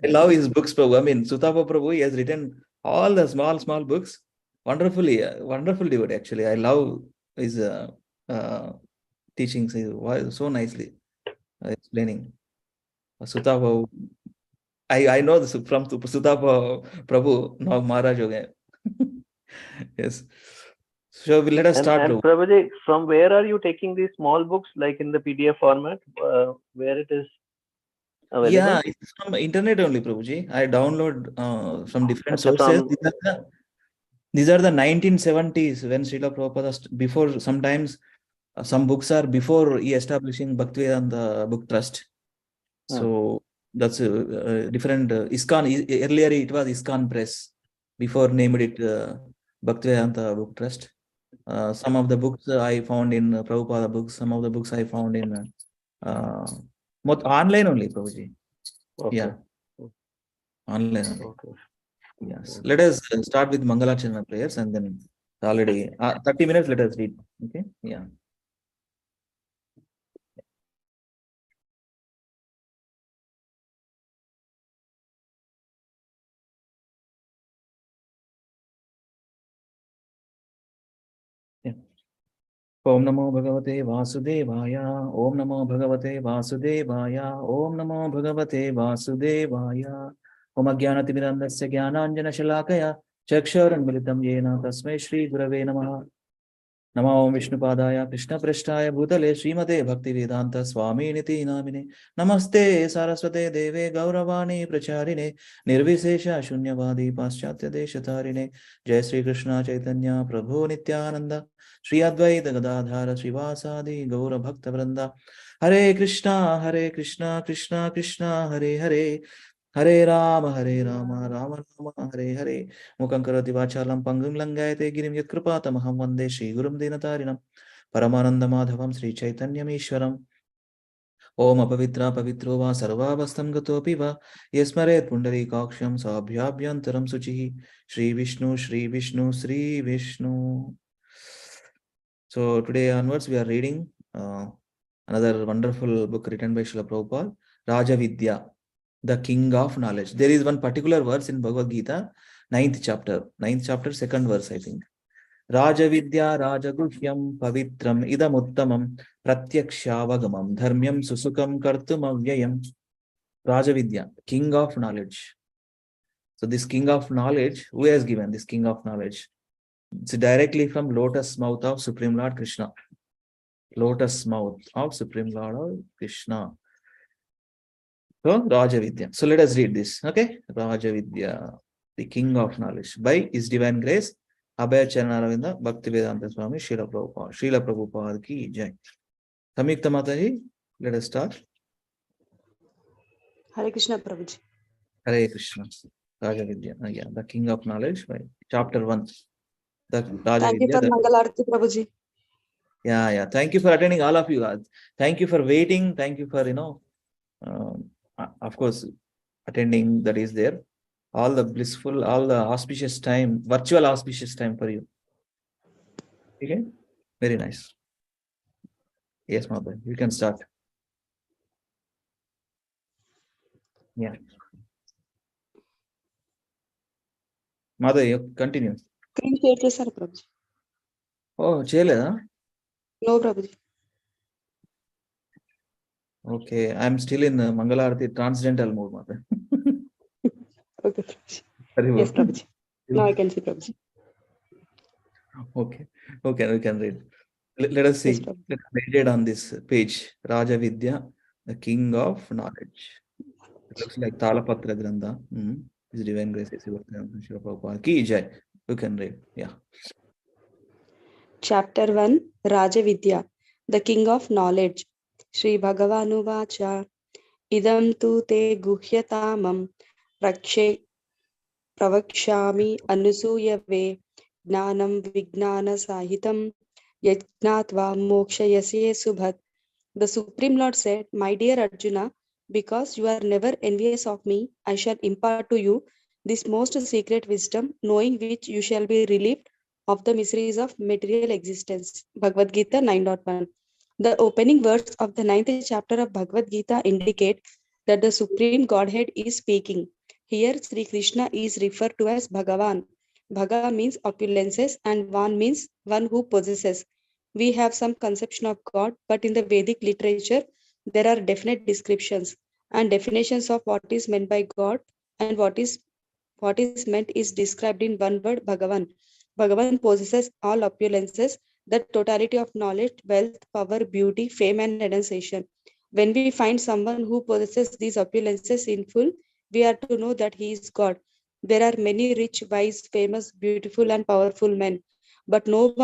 love his books, Prabhu. I mean, Sutapa Prabhu, he has written all the small books. Wonderfully, wonderful devotee, actually. I love his teachings so nicely explaining. Sutapa, I know this from Sutapa Prabhu, now Maharaj ho gaye. Yes. So let us start. And Prabhuji, from where are you taking these small books, like in the PDF format, where it is available? Yeah, it's from internet only, Prabhuji. I download from different sources. These are the 1970s when Srila Prabhupada, before, sometimes some books are before he establishing Bhaktivedanta Book Trust. So that's a different ISKCON. Earlier it was ISKCON Press. Before named it Bhaktivedanta Book Trust. Some of the books I found in Prabhupada books. Some of the books I found in online only, Prabhuji. Okay. Yeah, online only. Okay. Yes. Let us start with Mangalacharana prayers, and then already 30 minutes. Let us read. Okay. Yeah. Om Namo Bhagavate Vasudevaya. Om Namo Bhagavate Vasudevaya. Om Namo Bhagavate Vasudevaya. Om Ajnanatimirandasya Jnananjana Shalakaya Chakshuranmilitam Yena Tasmai Shri Gurave Namaha. Namo Om Vishnupadaya Krishna Prasthaya Bhutale Srimate Bhaktivedanta Swami Niti Namine. Namaste Saraswate Deve Gauravani Pracharine Nirvisesha Shunyavadi Paschatya Deshatarine. Jai Sri Krishna Chaitanya Prabhu Nityananda Shri Advaita Gadadhara Srivasadi Gaura Bhakta Vranda. Hare Krishna Krishna Krishna Hare Hare. Hare Rama Rama Rama Hare Hare. Mukhaṁ karoti vācālam pangum langayate girim yatkripātamaham vande Shri Gurum Dinatarinam Paramananda Madhavam Sri Chaitanyam Ishwaram. Om apavitra pavitro va sarvavastam gatopi va yasmaret pundarikaksham sabhyabhyantaram suchihi. Shri Vishnu Shri Vishnu Shri Vishnu. So today onwards we are reading another wonderful book written by Srila Prabhupada, Raja Vidya, the king of knowledge. There is one particular verse in Bhagavad Gita, 9th chapter, 2nd verse, I think. Rajavidya Rajaguhyam Pavitram Idamuttamam Pratyakshawagamam Dharmyam Susukam Kartum Avyayam. Rajavidya, king of knowledge. So this king of knowledge, who has given this king of knowledge? It's directly from lotus mouth of Supreme Lord Krishna. Lotus mouth of Supreme Lord Krishna. So Rajavidya. So let us read this. Okay. Rajavidya, the king of knowledge. By his divine grace, Abhay Charanaravinda Bhaktivedanta Swami Srila Prabhupada. Srila Prabhupada ki jai. Samyukta Mataji, let us start. Hare Krishna Prabhuji. Hare Krishna. Rajavidya. Yeah, the king of knowledge. By chapter 1. The Thank you Rajavidya. for Mangalarti Prabhuji. Yeah. Thank you for attending, all of you guys. Thank you for waiting. Thank you for, of course, attending that is there. All the blissful, all the auspicious time, virtual auspicious time for you. Okay? Very nice. Yes, mother. You can start. Yeah. Mother, you continue. Screen share చేశారు Prabhuji. Oh, చేయలేదా? No Prabhuji. Okay, I'm still in Mangalarati transcendental mode, mother. Okay Prabhuji. Yes Prabhuji. Now I can see Prabhuji. Okay, we can read. Let us see. Yes Prabhuji. Let's meditate on this page. Rajavidya, the king of knowledge. It looks like Talapatra Grantha. His divine grace is Srila Prabhupada ki jai. You can read. Yeah. Chapter 1 Rajavidya, the king of knowledge. Shri Bhagavanu Vacha Idam tu te guhyatamam pravakshami anusuyave gnanam vignana sahitam yajnatva mokshayasye subhat. The Supreme Lord said, My dear Arjuna, because you are never envious of me, I shall impart to you this most secret wisdom, knowing which you shall be relieved of the miseries of material existence. Bhagavad Gita 9.1. The opening words of the 9th chapter of Bhagavad Gita indicate that the Supreme Godhead is speaking. Here, Sri Krishna is referred to as Bhagavan. Bhaga means opulences and Van means one who possesses. We have some conception of God, but in the Vedic literature, there are definite descriptions and definitions of what is meant by God, and what is meant is described in one word, Bhagavan. Bhagavan possesses all opulences, the totality of knowledge, wealth, power, beauty, fame, and renunciation. When we find someone who possesses these opulences in full, we are to know that he is God. There are many rich, wise, famous, beautiful, and powerful men, but no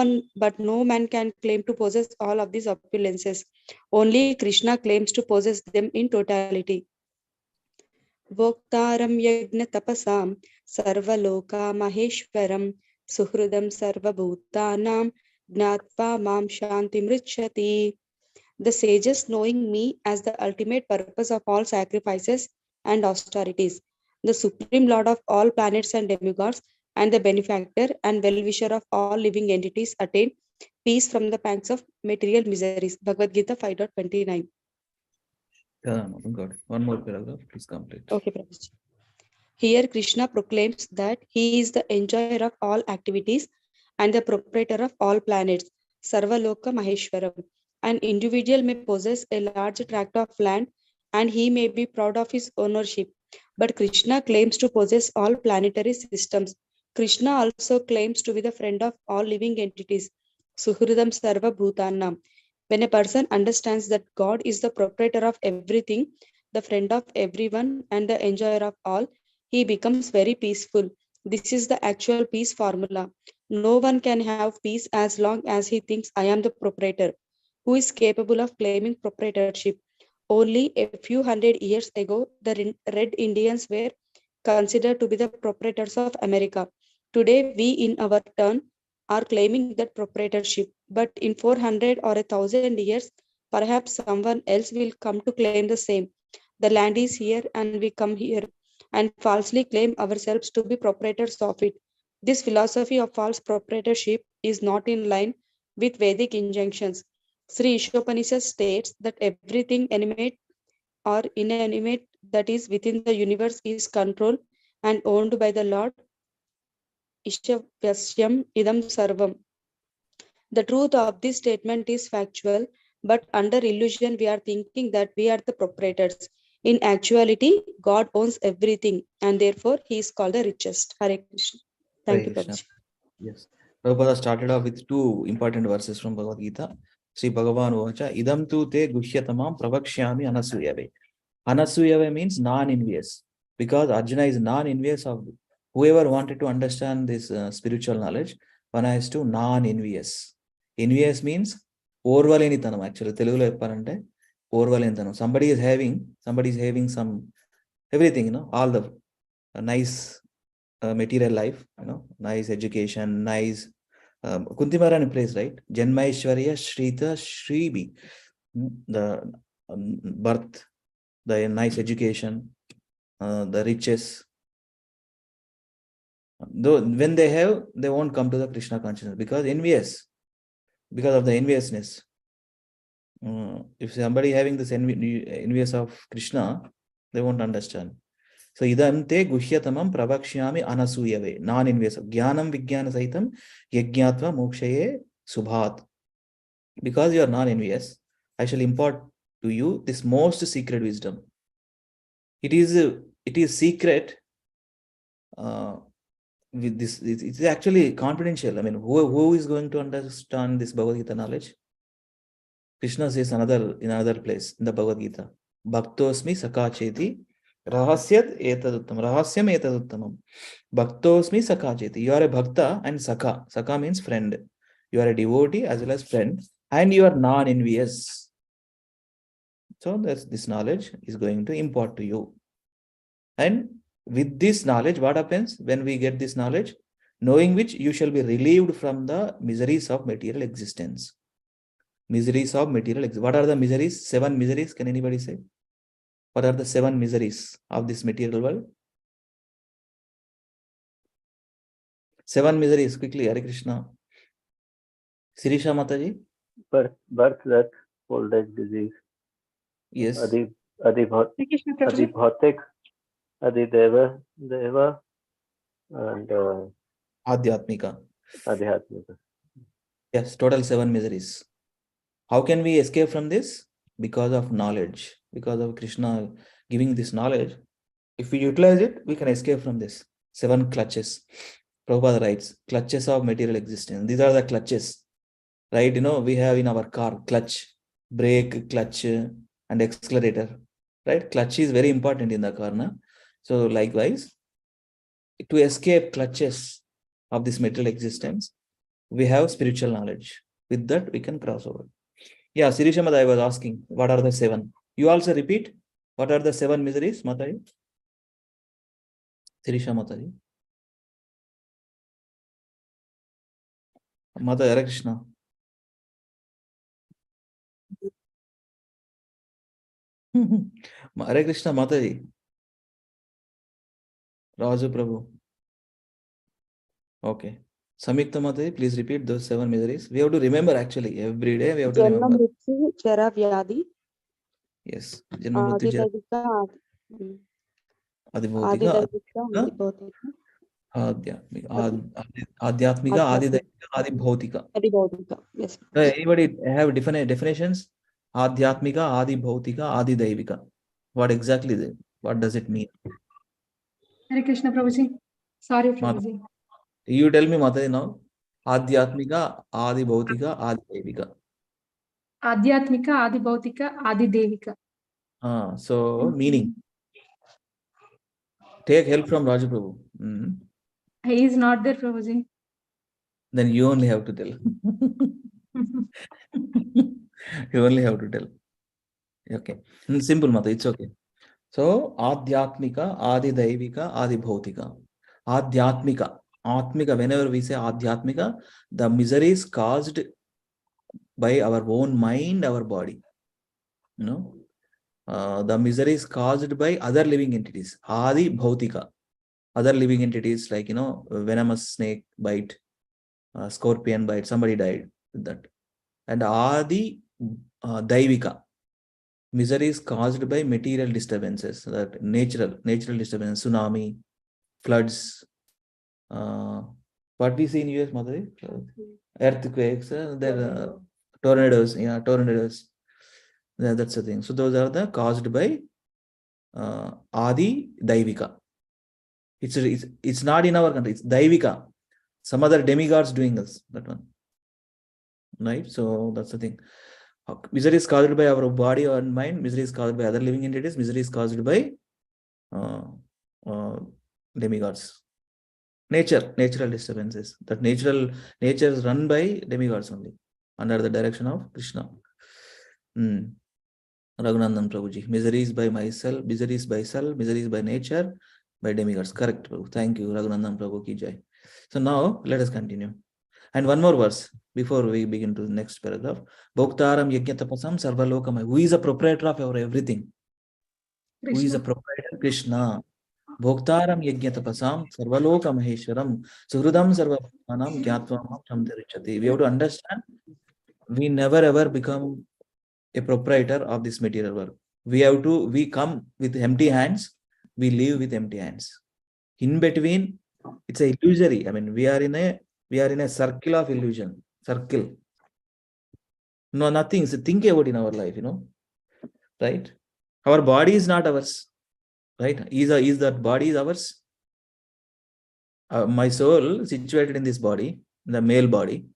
man can claim to possess all of these opulences. Only Krishna claims to possess them in totality. Voktaram yajna tapasam sarvaloka maheshwaram suhridam sarvabhutanam gnatva mam shantimrichyati. The sages knowing me as the ultimate purpose of all sacrifices and austerities, the supreme lord of all planets and demigods, and the benefactor and well-wisher of all living entities attain peace from the pangs of material miseries. Bhagavad Gita 5.29. Good. One more paragraph, please complete. Okay, Prabhuji. Here Krishna proclaims that he is the enjoyer of all activities and the proprietor of all planets, Sarvaloka Maheshwaram. An individual may possess a large tract of land and he may be proud of his ownership, but Krishna claims to possess all planetary systems. Krishna also claims to be the friend of all living entities, Suhridam Sarva Bhutanam. When a person understands that God is the proprietor of everything, the friend of everyone, and the enjoyer of all, he becomes very peaceful. This is the actual peace formula. No one can have peace as long as he thinks I am the proprietor. Who is capable of claiming proprietorship? Only a few hundred years ago, the Red Indians were considered to be the proprietors of America. Today, we in our turn are claiming that proprietorship. But in 400 or 1,000 years, perhaps someone else will come to claim the same. The land is here and we come here and falsely claim ourselves to be proprietors of it. This philosophy of false proprietorship is not in line with Vedic injunctions. Sri Ishopanishad states that everything animate or inanimate that is within the universe is controlled and owned by the Lord Ishavasyam Idam Sarvam. The truth of this statement is factual, but under illusion, we are thinking that we are the proprietors. In actuality, God owns everything, and therefore He is called the richest. Hare Krishna. Thank Hare you, Krishna. Prabhuji. Yes. Prabhupada started off with two important verses from Bhagavad Gita. Sri Bhagavan Vacha, Idam tu te gushyatamam pravakshyami anasuyave. Anasuyave means non-envious. Because Arjuna is non-envious of whoever wanted to understand this spiritual knowledge, one has to non-envious. Envious means ఓర్వలేనితనం actually. తెలుగులో చెప్పాలంటే ఓర్వలేనితనం. Somebody is having some everything, all the nice material life, nice education, nice Kuntimarani place, right? Janmaishwarya Shrita Shribi, the birth, the nice education, the riches. Though when they have, they won't come to the Krishna consciousness because of the enviousness. If somebody having this envious of Krishna, they won't understand. So idante guhyatamam pravakshyami anasuyave, non-envious. Jnanam vijnana sahitam yajnatva mokshaye subhat. Because you are non-envious, I shall impart to you this most secret wisdom. It is secret. With this, it's actually confidential. I mean, who is going to understand this Bhagavad Gita knowledge? Krishna says in another place in the Bhagavad Gita, Bhaktosmi sakacheti rahasyat etaduttam. Rahasyam etaduttamam. Bhaktosmi sakacheti. You are a bhakta and sakha. Sakha means friend. You are a devotee as well as friend, and you are non-envious. So this knowledge is going to impart to you. And with this knowledge, what happens when we get this knowledge? Knowing which you shall be relieved from the miseries of material existence. Miseries of material existence. What are the miseries? 7 miseries. Can anybody say? What are the 7 miseries of this material world? 7 miseries. Quickly, Hare Krishna. Sirisha Mataji? Birth, death, old age, disease. Yes. Adibhautik, Adideva, and Adhyatmika. Adhyatmika. Yes, total 7 miseries. How can we escape from this? Because of knowledge. Because of Krishna giving this knowledge. If we utilize it, we can escape from this. 7 clutches. Prabhupada writes, clutches of material existence. These are the clutches. Right? We have in our car clutch, brake, clutch, and accelerator. Right? Clutch is very important in the car. Na? So likewise, to escape clutches of this material existence, we have spiritual knowledge. With that, we can cross over. Yeah, Sirisha Mata, I was asking, what are the 7? You also repeat, what are the 7 miseries, Mataji? Sirisha Mataji. Mata, Hare Krishna. Hare Krishna, Mataji. Raju Prabhu. Okay. Samyukta Mataji, please repeat those 7 miseries. We have to remember actually. Every day we have to Janma remember. mrityu chara vyadhi. Yes. Janma mrityu jara. Adidavika. Adibhautika. Adhyatmika, Adidavika, Adibhautika. Adibhautika. Yes. Anybody have different definitions? Adhyatmika, Adibhautika, Adidaivika. What exactly is it? What does it mean? Hare Krishna Prabhuji. Sorry Prabhuji. You tell me, Mataji, now. Adhyatmika, Adibhautika, Adidaivika. Adhyatmika, Adibhautika, Adidevika. So meaning. Take help from Raju Prabhu. He is not there, Prabhuji. Then you only have to tell. You only have to tell. Okay. Simple, Mata. It's okay. So, Adhyatmika, Adidaivika, Adibhautika. Adhyatmika. Atmika, whenever we say Adhyatmika, the miseries caused by our own mind, our body. The miseries caused by other living entities. Adi Bhautika. Other living entities like, venomous snake bite, scorpion bite, somebody died with that. And Adi Daivika. Miseries caused by material disturbances, that natural disturbance, tsunami, floods, What we see in US, Madhuri, earthquakes, tornadoes, tornadoes. That's the thing. So those are the caused by Adi Daivika. It's not in our country. It's Daivika. Some other demigods doing this. That one, right? So that's the thing. Misery is caused by our body and mind. Misery is caused by other living entities. Misery is caused by demigods. Natural disturbances. That nature is run by demigods only, under the direction of Krishna. Raghunandan Prabhuji. Misery is by myself, misery is by self, misery is by nature, by demigods. Correct, Prabhu. Thank you, Raghunandan Prabhu ki jai. So now let us continue. And one more verse before we begin to the next paragraph. Bhoktaram Yajnatapasam Sarvalokam. Who is a proprietor of our everything? Who is a proprietor? Krishna. Bhoktaram Yajnatapasam Sarvaloka Maheshwaram Suhrudam Sarvapanam Gyatvam Samdarichati. We have to understand, we never ever become a proprietor of this material world. We come with empty hands, we leave with empty hands. In between, it's a illusory. I mean, we are in a circle of illusion. Circle. No, nothing. So think about in our life, right? Our body is not ours, right? Is that body is ours? My soul situated in this body, the male body.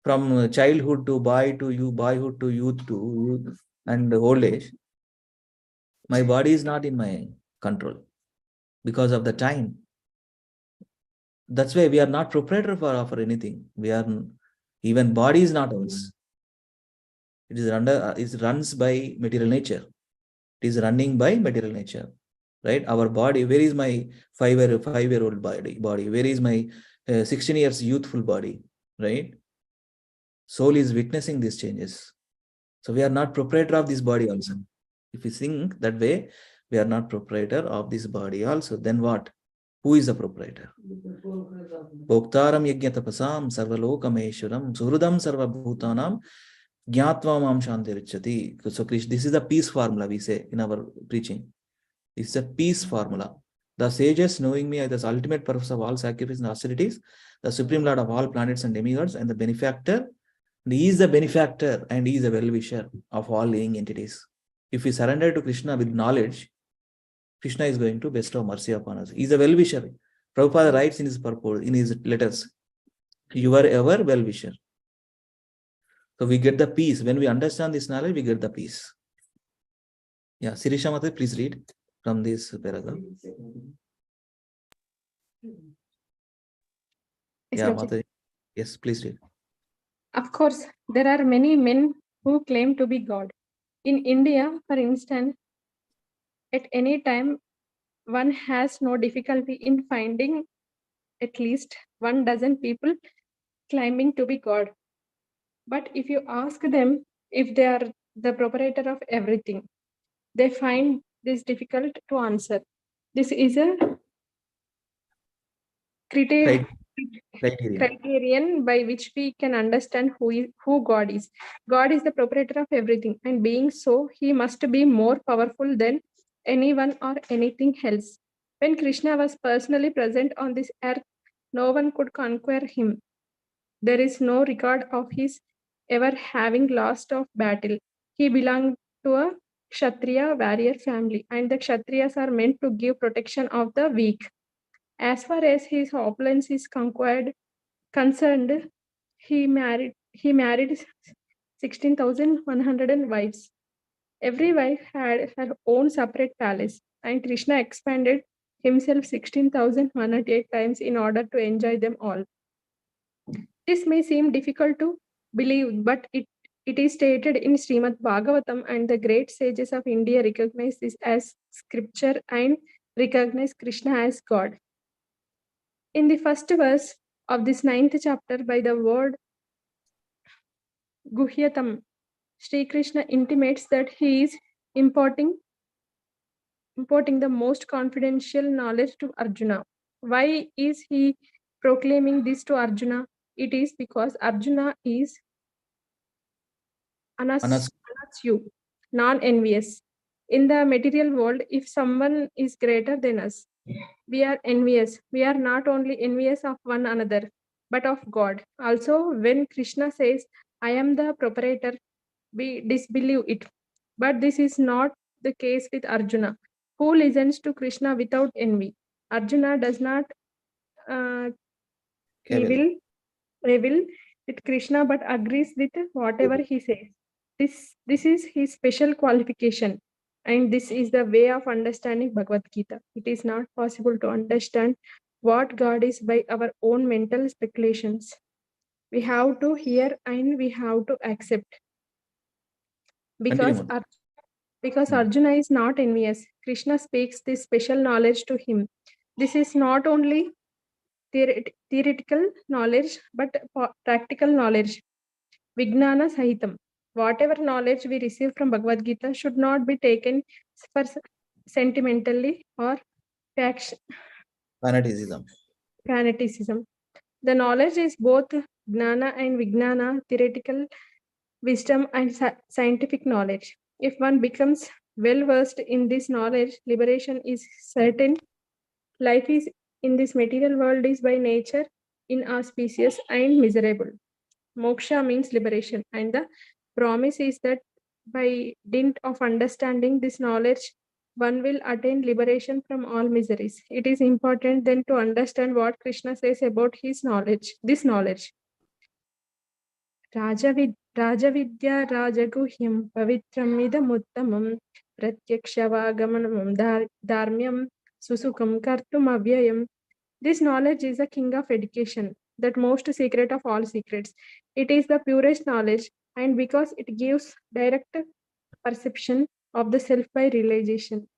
From childhood to boyhood to youth and old age, my body is not in my control because of the time. That's why we are not proprietor for anything. Even body is not ours. It runs by material nature. It is running by material nature, right? Our body, where is my 5-year-old body? Where is my 16 years youthful body, right? Soul is witnessing these changes. So we are not proprietor of this body also. If we think that way, we are not proprietor of this body also. Then what? Who is the proprietor? Bhoktaram Yajnatapasam Sarvaloka Maheshwaram Suhrudam Sarvabhutanam Gyatvam Shantirichyati. So this is the peace formula we say in our preaching. It's a peace formula. The sages, knowing me as the ultimate purpose of all sacrifice and austerities, the supreme lord of all planets and demigods, and the benefactor. And he is the benefactor and he is the well-wisher of all living entities. If we surrender to Krishna with knowledge, Krishna is going to bestow mercy upon us. He is a well-wisher. Prabhupada writes in his purport, in his letters, you are ever well-wisher. So we get the peace. When we understand this knowledge, we get the peace. Yeah, Sirisha Mata, please read from this paragraph. Yeah, Mata. Yes, please read. Of course, there are many men who claim to be God. In India, for instance, at any time, one has no difficulty in finding at least 12 people claiming to be God. But if you ask them if they are the proprietor of everything, they find this difficult to answer. This is a criterion by which we can understand who God is. God is the proprietor of everything, and being so, he must be more powerful than anyone or anything else. When Krishna was personally present on this earth, no one could conquer him. There is no record of his ever having lost of battle. He belonged to a Kshatriya warrior family, and the Kshatriyas are meant to give protection of the weak. As far as his opulence is concerned, he married 16,100 wives. Every wife had her own separate palace, and Krishna expanded himself 16,108 times in order to enjoy them all. This may seem difficult to believe, but it is stated in Srimad Bhagavatam, and the great sages of India recognize this as scripture and recognize Krishna as God. In the first verse of this 9th chapter, by the word Guhyatam, Sri Krishna intimates that he is imparting the most confidential knowledge to Arjuna. Why is he proclaiming this to Arjuna? It is because Arjuna is Anasyu, non-envious. In the material world, if someone is greater than us, We are envious. We are not only envious of one another, but of God. Also, when Krishna says, I am the proprietor, we disbelieve it. But this is not the case with Arjuna, who listens to Krishna without envy. Arjuna does not uh, Kevil. revel with Krishna, but agrees with whatever he says. This is his special qualification, and this is the way of understanding Bhagavad Gita. It is not possible to understand what God is by our own mental speculations. We have to hear and we have to accept. Continue. Because, Madhu. because Hmm. Arjuna is not envious, Krishna speaks this special knowledge to him. This is not only theoretical knowledge, but practical knowledge. Vijnana Sahitam. Whatever knowledge we receive from Bhagavad Gita should not be taken for sentimentally or Fanaticism. fanaticism. The knowledge is both Gnana and Vijnana, theoretical wisdom and scientific knowledge. If one becomes well versed in this knowledge, liberation is certain. Life is in this material world is by nature inauspicious and miserable. Moksha means liberation, and the promise is that by dint of understanding this knowledge, one will attain liberation from all miseries. It is important then to understand what Krishna says about his knowledge, this knowledge. Rajavidya Rajaguhyam Pavitram Idamuttamam Pratyakshavagamanam Dharmyam Susukam Kartum Avyayam. This knowledge is the king of education, that most secret of all secrets. It is the purest knowledge, and because it gives direct perception of the self by realization.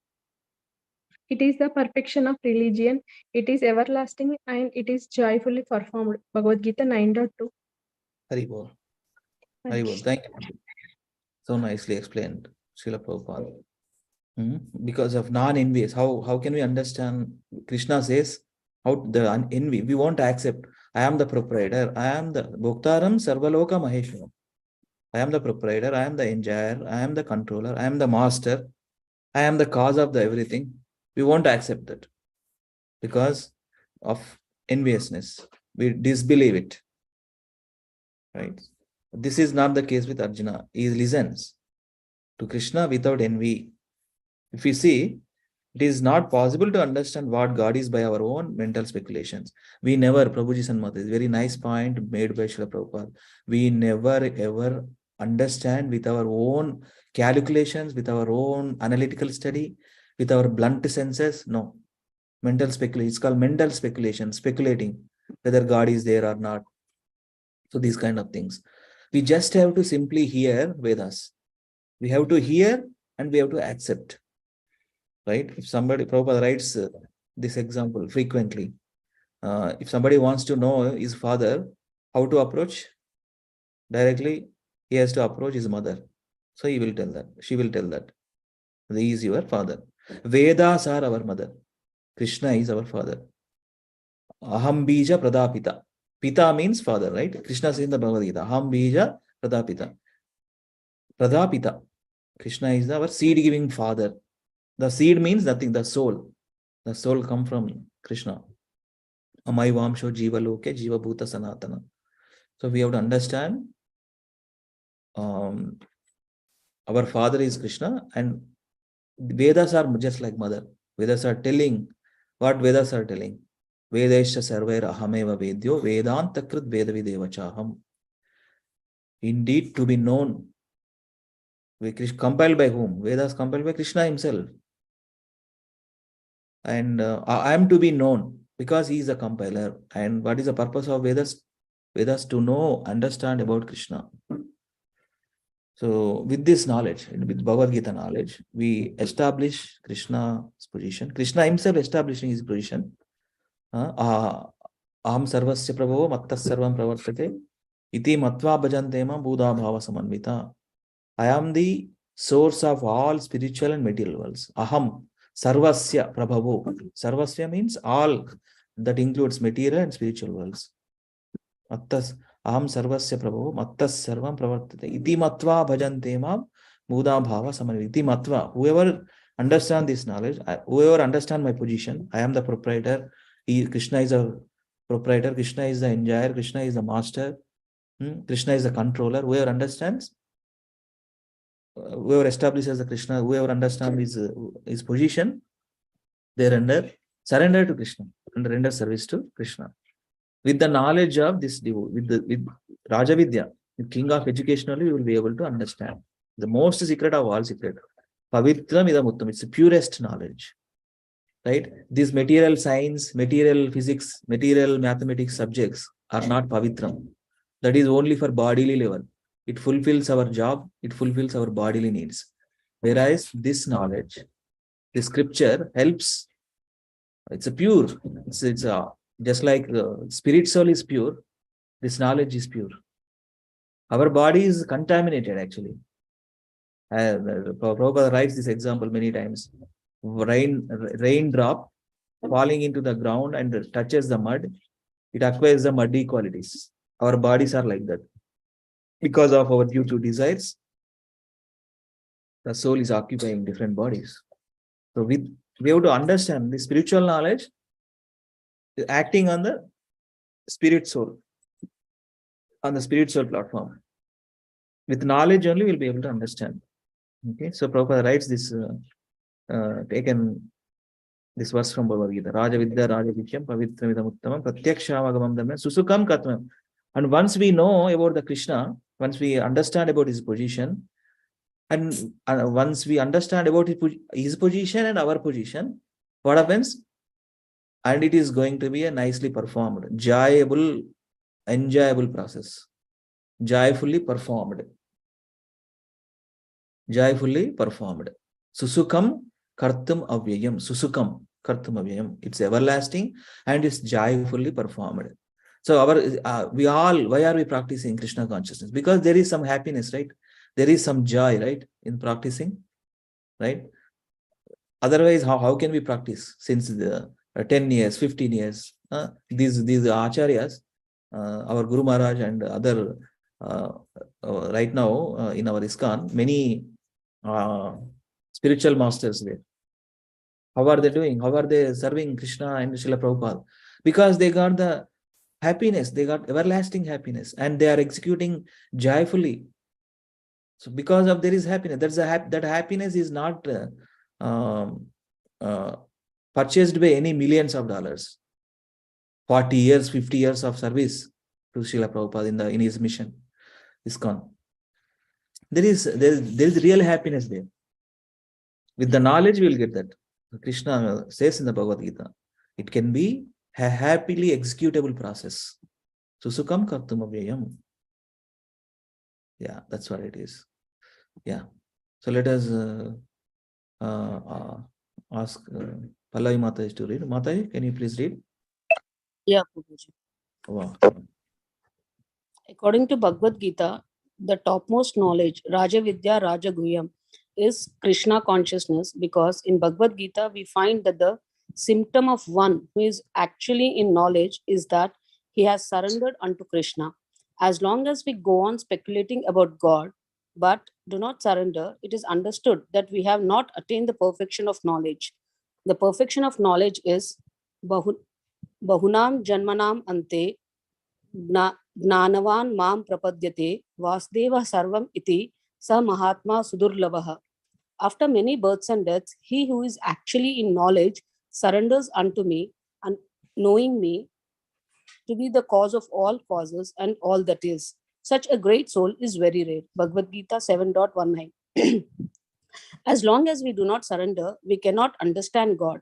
It is the perfection of religion, it is everlasting, and it is joyfully performed. Bhagavad Gita 9.2. Haribol. Haribol. Thank you. So nicely explained, Srila Prabhupada. Because of non-envious, how can we understand? Krishna says, how the envy, we want to accept. I am the proprietor, I am the Bhoktaram Sarvaloka Maheshwaram. I am the proprietor, I am the enjoyer, I am the controller, I am the master, I am the cause of the everything. We want to accept that because of enviousness. We disbelieve it. Right? This is not the case with Arjuna. He listens to Krishna without envy. If we see, it is not possible to understand what God is by our own mental speculations. We never, Prabhuji Sanmata, very nice point made by Srila Prabhupada. We never ever understand with our own calculations, with our own analytical study, with our blunt senses. No. Mental speculation. It's called mental speculation, speculating whether God is there or not. So these kind of things. We just have to simply hear Vedas. We have to hear and we have to accept. Right? If somebody, Prabhupada writes this example frequently. If somebody wants to know his father, how to approach? Directly, he has to approach his mother. So he will tell that. She will tell that. He is your father. Vedas are our mother. Krishna is our father. Aham bija pradapita. Pita means father, right? Krishna says in the Bhagavad Gita. Aham bija pradapita. Pradapita. Krishna is our seed-giving father. The seed means nothing, the soul. The soul comes from Krishna. Amai Vamsho Jiva Loke Jiva Bhuta Sanatana. So we have to understand our father is Krishna and Vedas are just like mother. Vedas are telling what Vedas are telling. Vedesha Sarvair Ahameva Vedyo Vedantakrit Vedavideva Chaham. Indeed, to be known. Compiled by whom? Vedas compiled by Krishna himself. And I am to be known because he is a compiler. And what is the purpose of Vedas? Vedas to know, understand about Krishna. So with this knowledge, with Bhagavad Gita knowledge, we establish Krishna's position. Krishna himself establishing his position. Aham sarvasya prabhavo mattas sarvam pravartate iti matva bhajantema buddha bhava samanvita. I am the source of all spiritual and material worlds. Aham sarvasya prabhavo. Sarvasya means all. That includes material and spiritual worlds. Mattas aham sarvasya prabhavo mattas sarvam pravartate iti matva bhajante mam buddha bhava samanvita. Iti matva. Whoever understand this knowledge. Whoever understand my position, I am the proprietor. Krishna is a proprietor. Krishna is the enjoyer. Krishna is the master. Krishna is the controller. Whoever understands, whoever establishes the Krishna, whoever understands his position, they surrender to Krishna and render service to Krishna. With the knowledge of this, with Raja Vidya, the king of education only, you will be able to understand. The most secret of all secret. Pavitram idam uttam. It's the purest knowledge. Right? These material science, material physics, material mathematics subjects are not pavitram. That is only for bodily level. It fulfills our job. It fulfills our bodily needs. Whereas this knowledge, the scripture helps. It's a pure. It's just like the spirit soul is pure. This knowledge is pure. Our body is contaminated actually. Prabhupada writes this example many times. Raindrop falling into the ground and touches the mud, it acquires the muddy qualities. Our bodies are like that. Because of our due to desires, the soul is occupying different bodies. So we have to understand the spiritual knowledge acting on the spirit soul, on the spiritual platform. With knowledge only we'll be able to understand. Okay, so Prabhupada writes this, taken this verse from Bhagavad Gita. Raja Vidya, Raja Vidyam, Pavitram idam uttamam, Pratyakshamagam dhamma, Susukam Katmam. And once we know about the Krishna, once we understand about his position, and once we understand about his position and our position, what happens? And it is going to be a nicely performed, enjoyable process. Joyfully performed. Joyfully performed. Susukam kartum avyayam. Susukam kartum avyayam. It's everlasting and it's joyfully performed. So why are we practicing Krishna consciousness? Because there is some happiness, right? There is some joy, right, in practicing, right? Otherwise, how can we practice since the 10 years, 15 years? These acharyas, our Guru Maharaj and other, right now in our ISKCON, many spiritual masters there. How are they doing? How are they serving Krishna and Srila Prabhupada? Because they got the happiness, they got everlasting happiness, and they are executing joyfully. So because of there is happiness, that happiness is not purchased by any millions of dollars. 40 years, 50 years of service to Srila Prabhupada in his mission, ISKCON. There is real happiness there. With the knowledge, we will get that. Krishna says in the Bhagavad Gita, it can be a happily executable process. Susukam kartum avyayam. Yeah, that's what it is. Yeah. So let us ask Pallavi Mataji to read. Mataji, can you please read? Yeah, Prabhuji. Wow. According to Bhagavad Gita, the topmost knowledge, Raja Vidya Raja Guhyam, is Krishna consciousness, because in Bhagavad Gita we find that the symptom of one who is actually in knowledge is that he has surrendered unto Krishna. As long as we go on speculating about God but do not surrender, it is understood that we have not attained the perfection of knowledge. The perfection of knowledge is Bahunam Janmanam Ante Gnanavan Mam Prapadyate Vasdeva Sarvam Iti Sa Mahatma Sudurlavaha. After many births and deaths, he who is actually in knowledge surrenders unto me, and knowing me to be the cause of all causes and all that is. Such a great soul is very rare. Bhagavad Gita 7.19. As long as we do not surrender, we cannot understand God.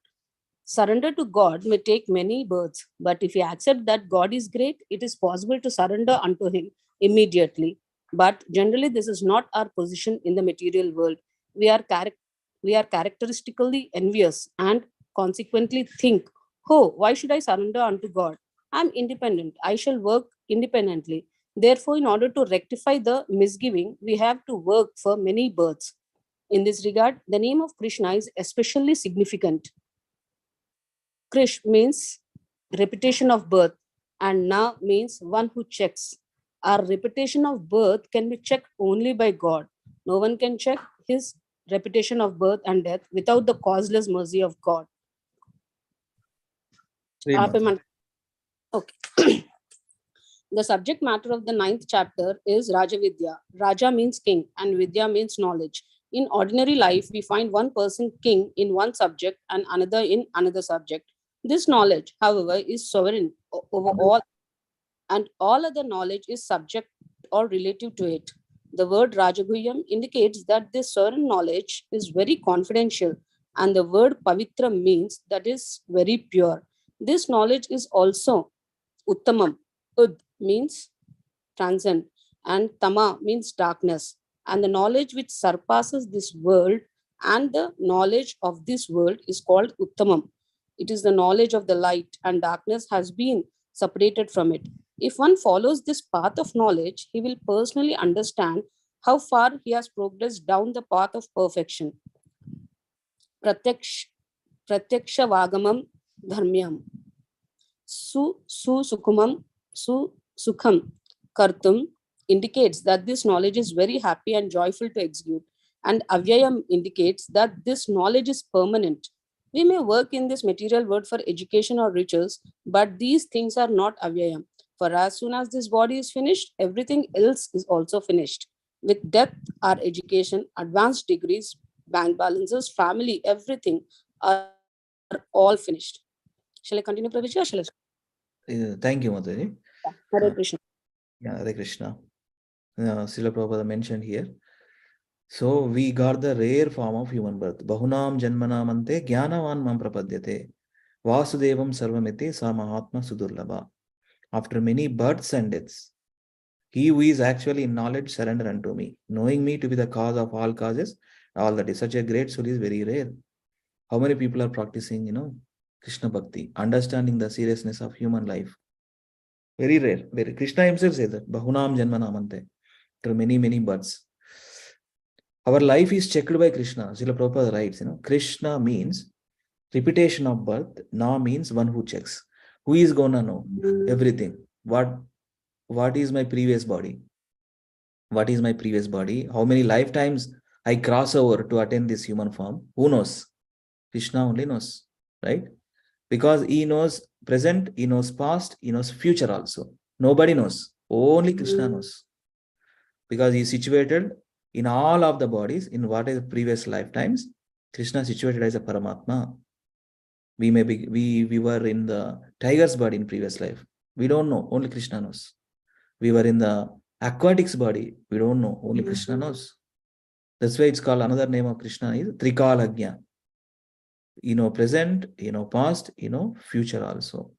Surrender to God may take many births, but if we accept that God is great, it is possible to surrender unto Him immediately. But generally, this is not our position in the material world. We are characteristically envious and consequently think, oh, why should I surrender unto God? I am independent. I shall work independently. Therefore, in order to rectify the misgiving, we have to work for many births. In this regard, the name of Krishna is especially significant. Krish means repetition of birth, and Na means one who checks. Our repetition of birth can be checked only by God. No one can check his repetition of birth and death without the causeless mercy of God. Read, Mataji. Okay. The subject matter of the 9th chapter is Rajavidya. Raja means king and Vidya means knowledge. In ordinary life, we find one person king in one subject and another in another subject. This knowledge, however, is sovereign over all, and all other knowledge is subject or relative to it. The word Rajaguhyam indicates that this certain knowledge is very confidential, and the word Pavitra means that is very pure. This knowledge is also Uttamam. Ud means transcend, and Tama means darkness. And the knowledge which surpasses this world and the knowledge of this world is called Uttamam. It is the knowledge of the light, and darkness has been separated from it. If one follows this path of knowledge, he will personally understand how far he has progressed down the path of perfection. Pratyaksh, Pratyaksha Vagamam Dharmyam. Sukham Kartum indicates that this knowledge is very happy and joyful to execute, and Avyayam indicates that this knowledge is permanent. We may work in this material world for education or riches, but these things are not Avyayam. For as soon as this body is finished, everything else is also finished. With death, our education, advanced degrees, bank balances, family, everything are all finished. Shall I continue, Prabhuji, or shall I? Thank you, Mataji. Hare Krishna. Yeah, Hare Krishna. Srila Prabhupada mentioned here. So we got the rare form of human birth. Bahunam janmanamante jnanavan mam prapadyate. Vasudevam sarvamite sa mahatma sudurlabha. After many births and deaths, he who is actually in knowledge surrender unto me, knowing me to be the cause of all causes, all that is. Such a great soul is very rare. How many people are practicing, Krishna Bhakti, understanding the seriousness of human life? Very rare. Very. Krishna himself says that. Bahunam janmanamante. There are many, many births. Our life is checked by Krishna. Srila Prabhupada writes, Krishna means repetition of birth. Na means one who checks. Who is gonna know everything? What is my previous body? What is my previous body? How many lifetimes I cross over to attain this human form? Who knows? Krishna only knows, right? Because he knows present, he knows past, he knows future also. Nobody knows. Only Krishna knows. Because he is situated in all of the bodies, in what is previous lifetimes. Krishna is situated as a Paramatma. We were in the tiger's body in previous life. We don't know. Only Krishna knows. We were in the aquatics body. We don't know. Only Krishna knows. That's why it's called, another name of Krishna is Trikalagnya. Present, past, future also.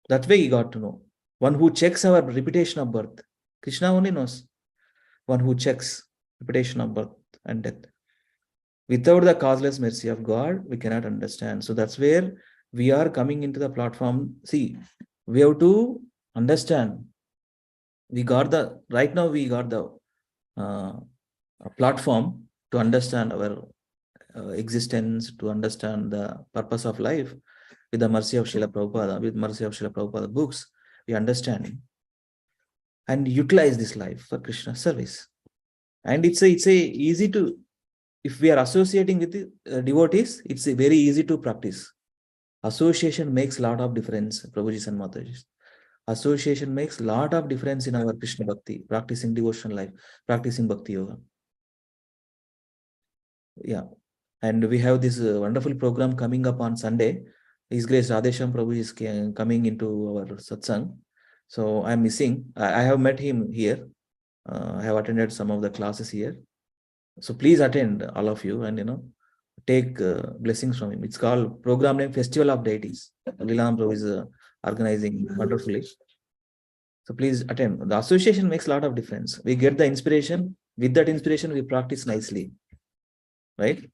That way he got to know. One who checks our repetition of birth. Krishna only knows. One who checks repetition of birth and death. Without the causeless mercy of God, we cannot understand. So that's where we are coming into the platform. See, we have to understand. Right now we got the platform to understand our existence, to understand the purpose of life. With the mercy of Srila Prabhupada, with mercy of Srila Prabhupada books, we understand and utilize this life for Krishna service. And it's easy to, if we are associating with the devotees, it's very easy to practice. Association makes a lot of difference, Prabhuji and Mataji. Association makes a lot of difference in our Krishna Bhakti, practicing devotional life, practicing Bhakti Yoga. Yeah. And we have this wonderful program coming up on Sunday. His Grace Radhesham Prabhu is coming into our satsang. So I'm missing. I have met him here. I have attended some of the classes here. So please attend, all of you, and take blessings from him. It's called program name Festival of Deities. Lilam Prabhu is organizing wonderfully. So please attend. The association makes a lot of difference. We get the inspiration. With that inspiration, we practice nicely. Right?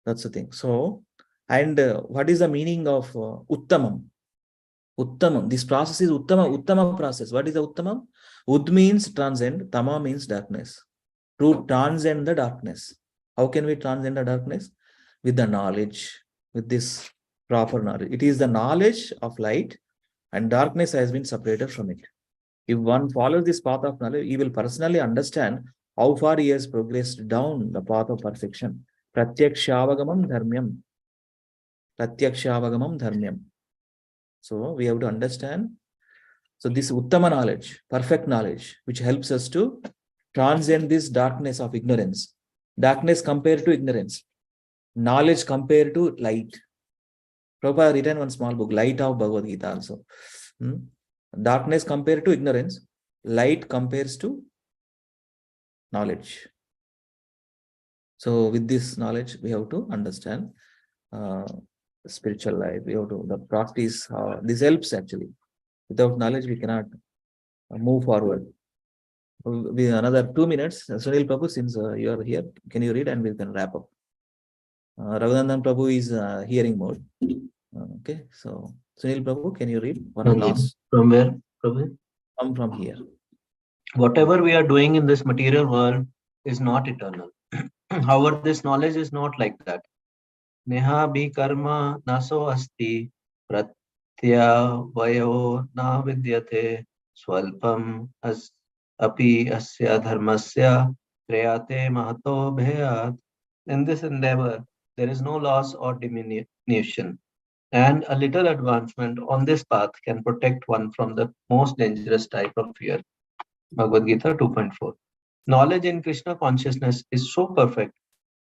That's the thing. So, and what is the meaning of Uttamam? Uttamam. This process is Uttama process. What is the Uttamam? Ud means transcend. Tama means darkness. To transcend the darkness. How can we transcend the darkness? With the knowledge, with this proper knowledge. It is the knowledge of light, and darkness has been separated from it. If one follows this path of knowledge, he will personally understand how far he has progressed down the path of perfection. Pratyakshaavagamam dharmyam. Pratyakshaavagamam dharmyam. So we have to understand. So this uttama knowledge, perfect knowledge, which helps us to transcend this darkness of ignorance. Darkness compared to ignorance. Knowledge compared to light. Prabhupada written one small book, Light of Bhagavad Gita also. Darkness compared to ignorance. Light compares to knowledge. So with this knowledge, we have to understand spiritual life. We have to the practice. This helps actually. Without knowledge, we cannot move forward. We another 2 minutes. Sunil Prabhu, since you are here, can you read and we can wrap up? Raghunandan Prabhu is hearing mode. Okay, so Sunil Prabhu, can you read one last? From where, Prabhu? Come from here. Whatever we are doing in this material world is not eternal. However, this knowledge is not like that. Neha bhi karma naso asti pratyavayo na vidyate swalpam api asya dharmasya prayate mahato bhayat. In this endeavor, there is no loss or diminution, and a little advancement on this path can protect one from the most dangerous type of fear. Bhagavad Gita 2.4. Knowledge in Krishna consciousness is so perfect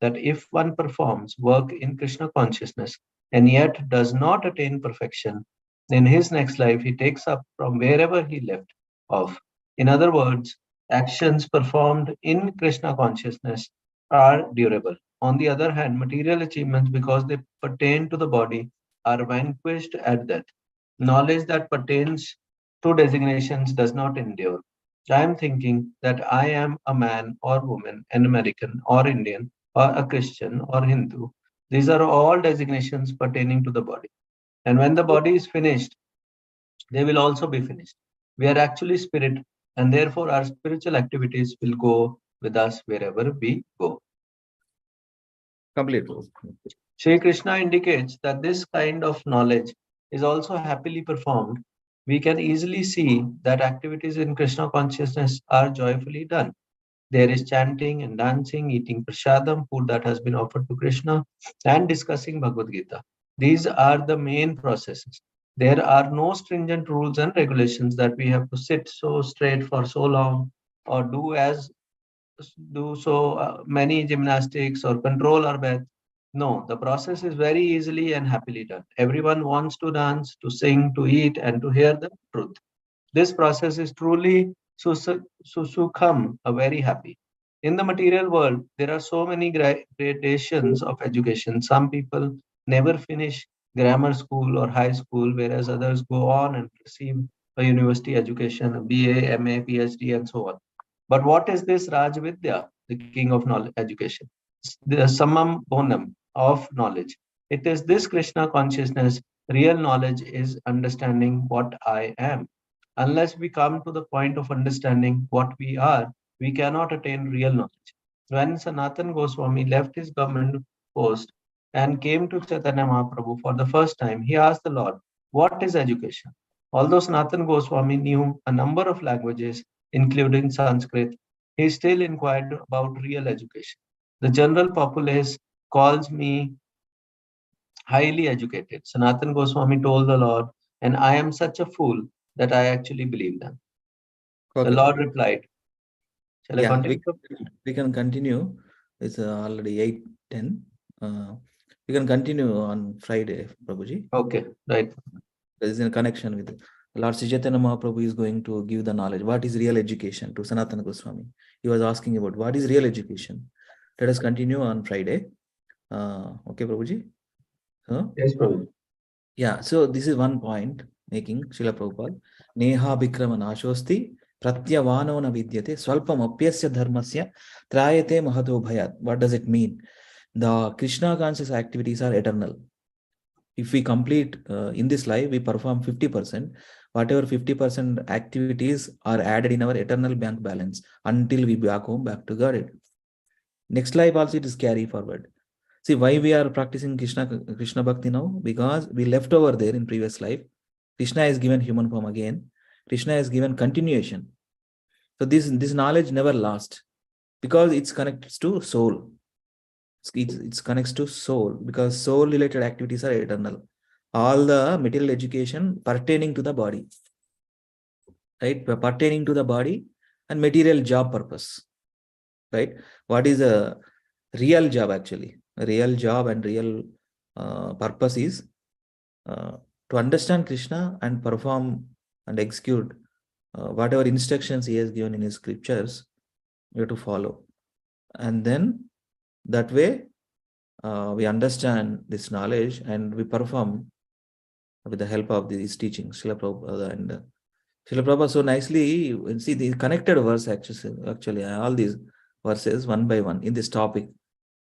that if one performs work in Krishna consciousness and yet does not attain perfection, in his next life he takes up from wherever he left off. In other words, actions performed in Krishna consciousness are durable. On the other hand, material achievements, because they pertain to the body, are vanquished at death. Knowledge that pertains to designations does not endure. I am thinking that I am a man or woman, an American or Indian, or a Christian or Hindu. These are all designations pertaining to the body. And when the body is finished, they will also be finished. We are actually spirit, and therefore our spiritual activities will go with us wherever we go. Complete. Sri Krishna indicates that this kind of knowledge is also happily performed. We can easily see that activities in Krishna consciousness are joyfully done. There is chanting and dancing, eating prasadam, food that has been offered to Krishna, and discussing Bhagavad Gita. These are the main processes. There are no stringent rules and regulations that we have to sit so straight for so long or do so many gymnastics or control our breath. No, the process is very easily and happily done. Everyone wants to dance, to sing, to eat, and to hear the truth. This process is truly susukham, a very happy. In the material world, there are so many gradations of education. Some people never finish grammar school or high school, whereas others go on and receive a university education, a BA, MA, PhD, and so on. But what is this Rajvidya, the king of knowledge, education? The Samam Bonam of knowledge. It is this Krishna consciousness. Real knowledge is understanding what I am. Unless we come to the point of understanding what we are, we cannot attain real knowledge. When Sanatan Goswami left his government post and came to Chaitanya Mahaprabhu for the first time, he asked the Lord, what is education? Although Sanatan Goswami knew a number of languages, including Sanskrit, he still inquired about real education. The general populace calls me highly educated. Sanatan Goswami told the Lord, and I am such a fool that I actually believe them. Okay. The Lord replied, shall I continue? We can continue. It's already 8:10. We can continue on Friday, Prabhuji. Okay, right. There is a connection with Lord Sri Chaitanya Mahaprabhu is going to give the knowledge. What is real education to Sanatana Goswami? He was asking about what is real education. Let us continue on Friday. Okay, Prabhuji? Yes, Prabhu. Yeah, so this is one point making Srila Prabhupada. Neha Bikrama Nashosti Pratyavano na vidyate Swalpam apyasya dharmasya trayate mahato bhayat. What does it mean? The Krishna conscious activities are eternal. If we complete in this life, we perform 50%. Whatever 50% activities are added in our eternal bank balance until we back home, back to God. Next life also it is carry forward. See why we are practicing Krishna Bhakti now? Because we left over there in previous life. Krishna is given human form again. Krishna is given continuation. So this knowledge never lasts. because it's connected to soul. It's connects to soul because soul related activities are eternal. All the material education pertaining to the body, right? Pertaining to the body and material job purpose, right? What is a real job actually? A real job and real purpose is to understand Krishna and perform and execute whatever instructions he has given in his scriptures. You have to follow, and then that way we understand this knowledge and we perform with the help of these teachings. Srila Prabhupada and Srila Prabhupada so nicely, see the connected verse actually all these verses one by one in this topic.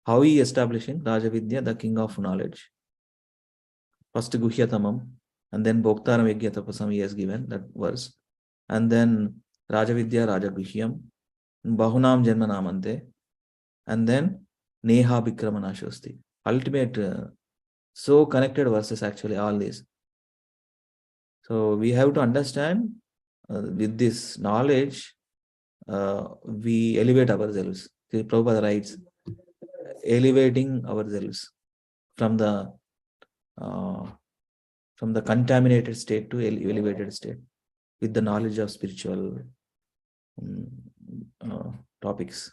How he establishing Rajavidya, the king of knowledge. First Guhyatamam, and then Bhoktaram Yajnatapasam he has given that verse. And then Rajavidya, Rajaguhyam, Bahunam Janmanamante, and then Neha Vikramanashasti. Ultimate, so connected verses actually, all these. So we have to understand with this knowledge, we elevate ourselves. Prabhupada writes, elevating ourselves from the contaminated state to elevated state with the knowledge of spiritual topics.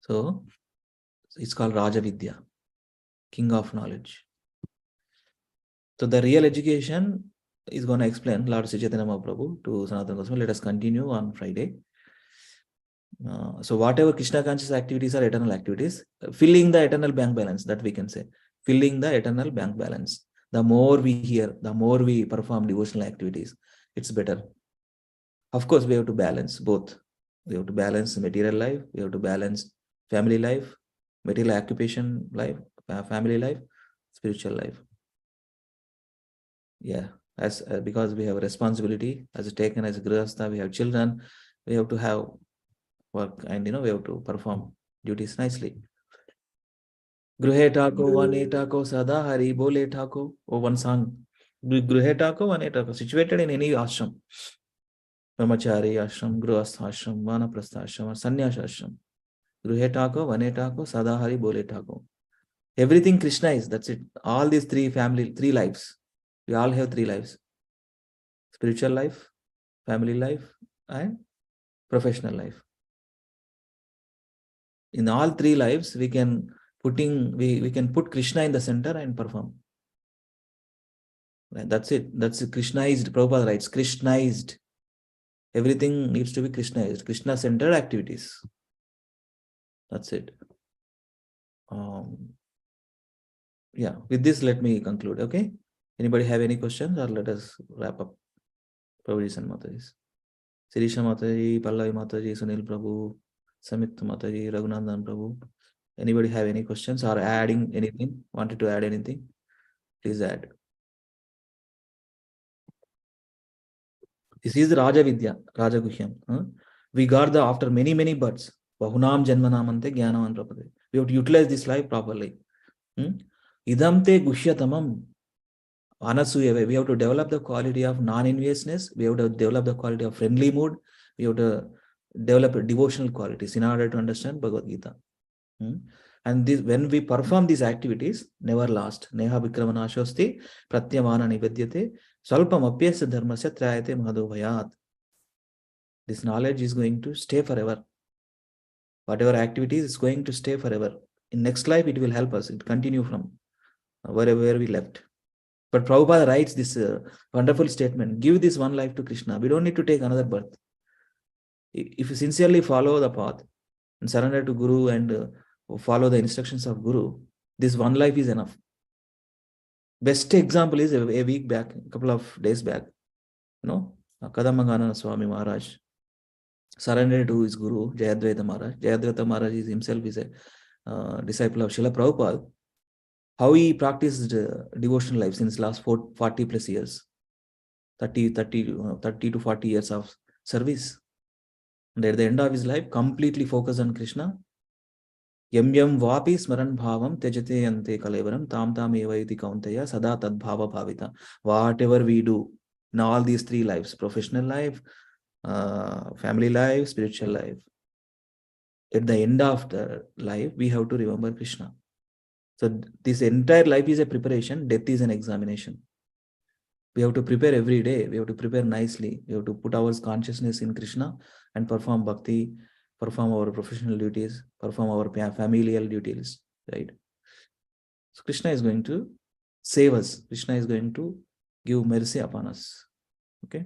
So it's called Rajavidya, king of knowledge. So the real education is going to explain Lord Sri Chaitanya Mahaprabhu to Sanatana Goswami. Let us continue on Friday. So whatever Krishna conscious activities are eternal activities, filling the eternal bank balance, that we can say. Filling the eternal bank balance. The more we hear, the more we perform devotional activities, it's better. Of course, we have to balance both. We have to balance material life, we have to balance family life, material occupation life, family life, spiritual life. Yeah, as because we have a responsibility as taken as a grihastha, we have children, we have to have work, and we have to perform duties nicely. Gruhe Tako, Vane Tako, Sada Hari, Bole Tako. Oh, one song. Gruhe Tako, Vane Tako, situated in any ashram. Brahmachari ashram, Grihastha ashram, Vanaprastha ashram, or Sannyasa ashram. Gruhe Tako, Vane Tako, Sada Hari, Bole Tako. Everything Krishna is, that's it. All these three lives. We all have 3 lives. Spiritual life, family life, and professional life. In all 3 lives, we can put Krishna in the center and perform. That's it. That's Krishnaized. Prabhupada writes, Krishnaized. Everything needs to be Krishnaized. Krishna-centered activities. That's it. Yeah, with this, let me conclude. Okay. Anybody have any questions, or let us wrap up? Prabhuji and Mataji. Sirisha Mataji, Pallavi Mataji, Sunil Prabhu, Samit Mataji, Raghunandan Prabhu. Anybody have any questions or adding anything? Wanted to add anything? Please add. This is Rajavidya, Rajaguhyam. We got after many births. Bahunam Janmanamante Jnanavan Prapade. We have to utilize this life properly. Idamte Guhyatamam. Anasuya. We have to develop the quality of non-enviousness. We have to develop the quality of friendly mood. We have to develop devotional qualities in order to understand Bhagavad Gita. And this, when we perform these activities, never last. Neha Vikramanashasti, Pratyamana Nivedyate, Salpam Apyasya Dharmasya Trayate Madhubhayat. This knowledge is going to stay forever. Whatever activities is going to stay forever. In next life, it will help us. It continue from wherever we left. But Prabhupada writes this wonderful statement, give this one life to Krishna. We don't need to take another birth. If you sincerely follow the path and surrender to Guru and follow the instructions of Guru, this one life is enough. Best example is a week back, a couple of days back, Kadamangana Swami Maharaj surrendered to his Guru, Jayadvaita Maharaj. Jayadvaita Maharaj is himself is a disciple of Srila Prabhupada. How he practiced devotional life since last 40 plus years, 30 to 40 years of service. And at the end of his life, completely focused on Krishna. Yam yam vapi smaran bhavam tejate ante kalevaram tam tam eva iti kaunteya sada tad bhava bhavita. Whatever we do in all these 3 lives, professional life, family life, spiritual life. At the end of the life, we have to remember Krishna. So this entire life is a preparation, death is an examination. We have to prepare every day. We have to prepare nicely. We have to put our consciousness in Krishna and perform bhakti, perform our professional duties, perform our familial duties, right? So Krishna is going to save us. Krishna is going to give mercy upon us. Okay.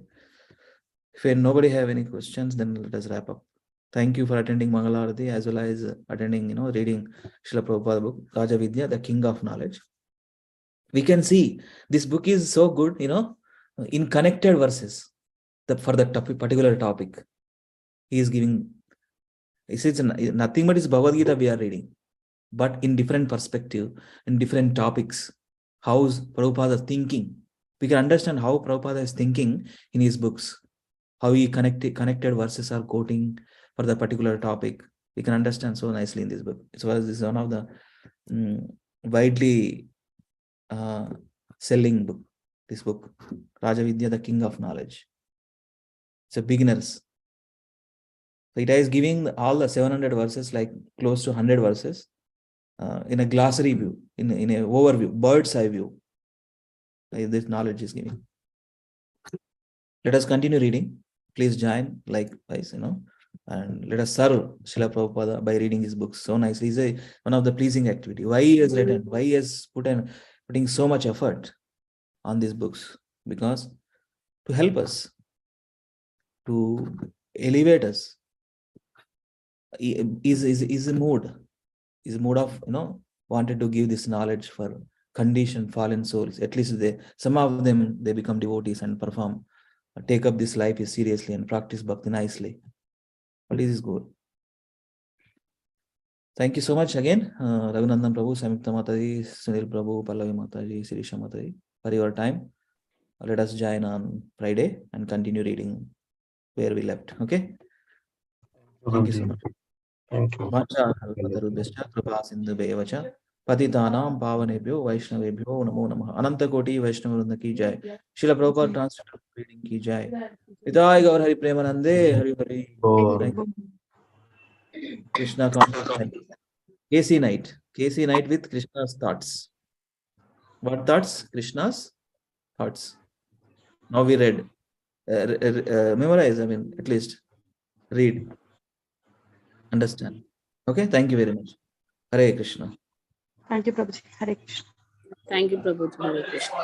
If nobody have any questions, then let us wrap up. Thank you for attending Mangalarati as well as attending, reading Srila Prabhupada book, Raja Vidya, the King of Knowledge. We can see this book is so good, in connected verses for that particular topic. He is giving, it's nothing but it's Bhagavad Gita we are reading, but in different perspective, in different topics. How's Prabhupada thinking? We can understand how Prabhupada is thinking in his books. How he connected verses are quoting for the particular topic. We can understand so nicely in this book. So this is one of the widely selling book. This book, Raja Vidya, the King of Knowledge. It's a beginners. So it is giving all the 700 verses, like close to 100 verses, in a glossary view, in an overview, bird's eye view. This knowledge is giving. Let us continue reading. Please join likewise, and let us serve Srila Prabhupada by reading his books so nicely. It's one of the pleasing activity. Why he has written, why he has putting so much effort on these books? Because to help us, to elevate us, is a mood of wanted to give this knowledge for conditioned fallen souls. At least some of them they become devotees and take up this life seriously and practice bhakti nicely. What is his goal? Thank you so much again, Raghunandan Prabhu, Samyukta Mataji, Sunil Prabhu, Pallavi Mataji, Sirisha Mataji, for your time. Let us join on Friday and continue reading where we left. Okay? Thank you so much. Thank you. Vacha kalpatarubhyascha kripa sindhubhyevacha patitanam pavanebhyo vaishnavebhyo namo namah. Ananta Koti Vaishnavavrinda ki jai. Srila Prabhupada translated reading ki jai. Vidai Gaur Hari Premanande Hari Hari. Thank you. Krishna consciousness. KC night with Krishna's thoughts. What thoughts? Krishna's thoughts. Now we read. Memorize, at least read. Understand. Okay, thank you very much. Hare Krishna. Thank you, Prabhuji. Hare Krishna. Thank you, Prabhu. Hare Krishna.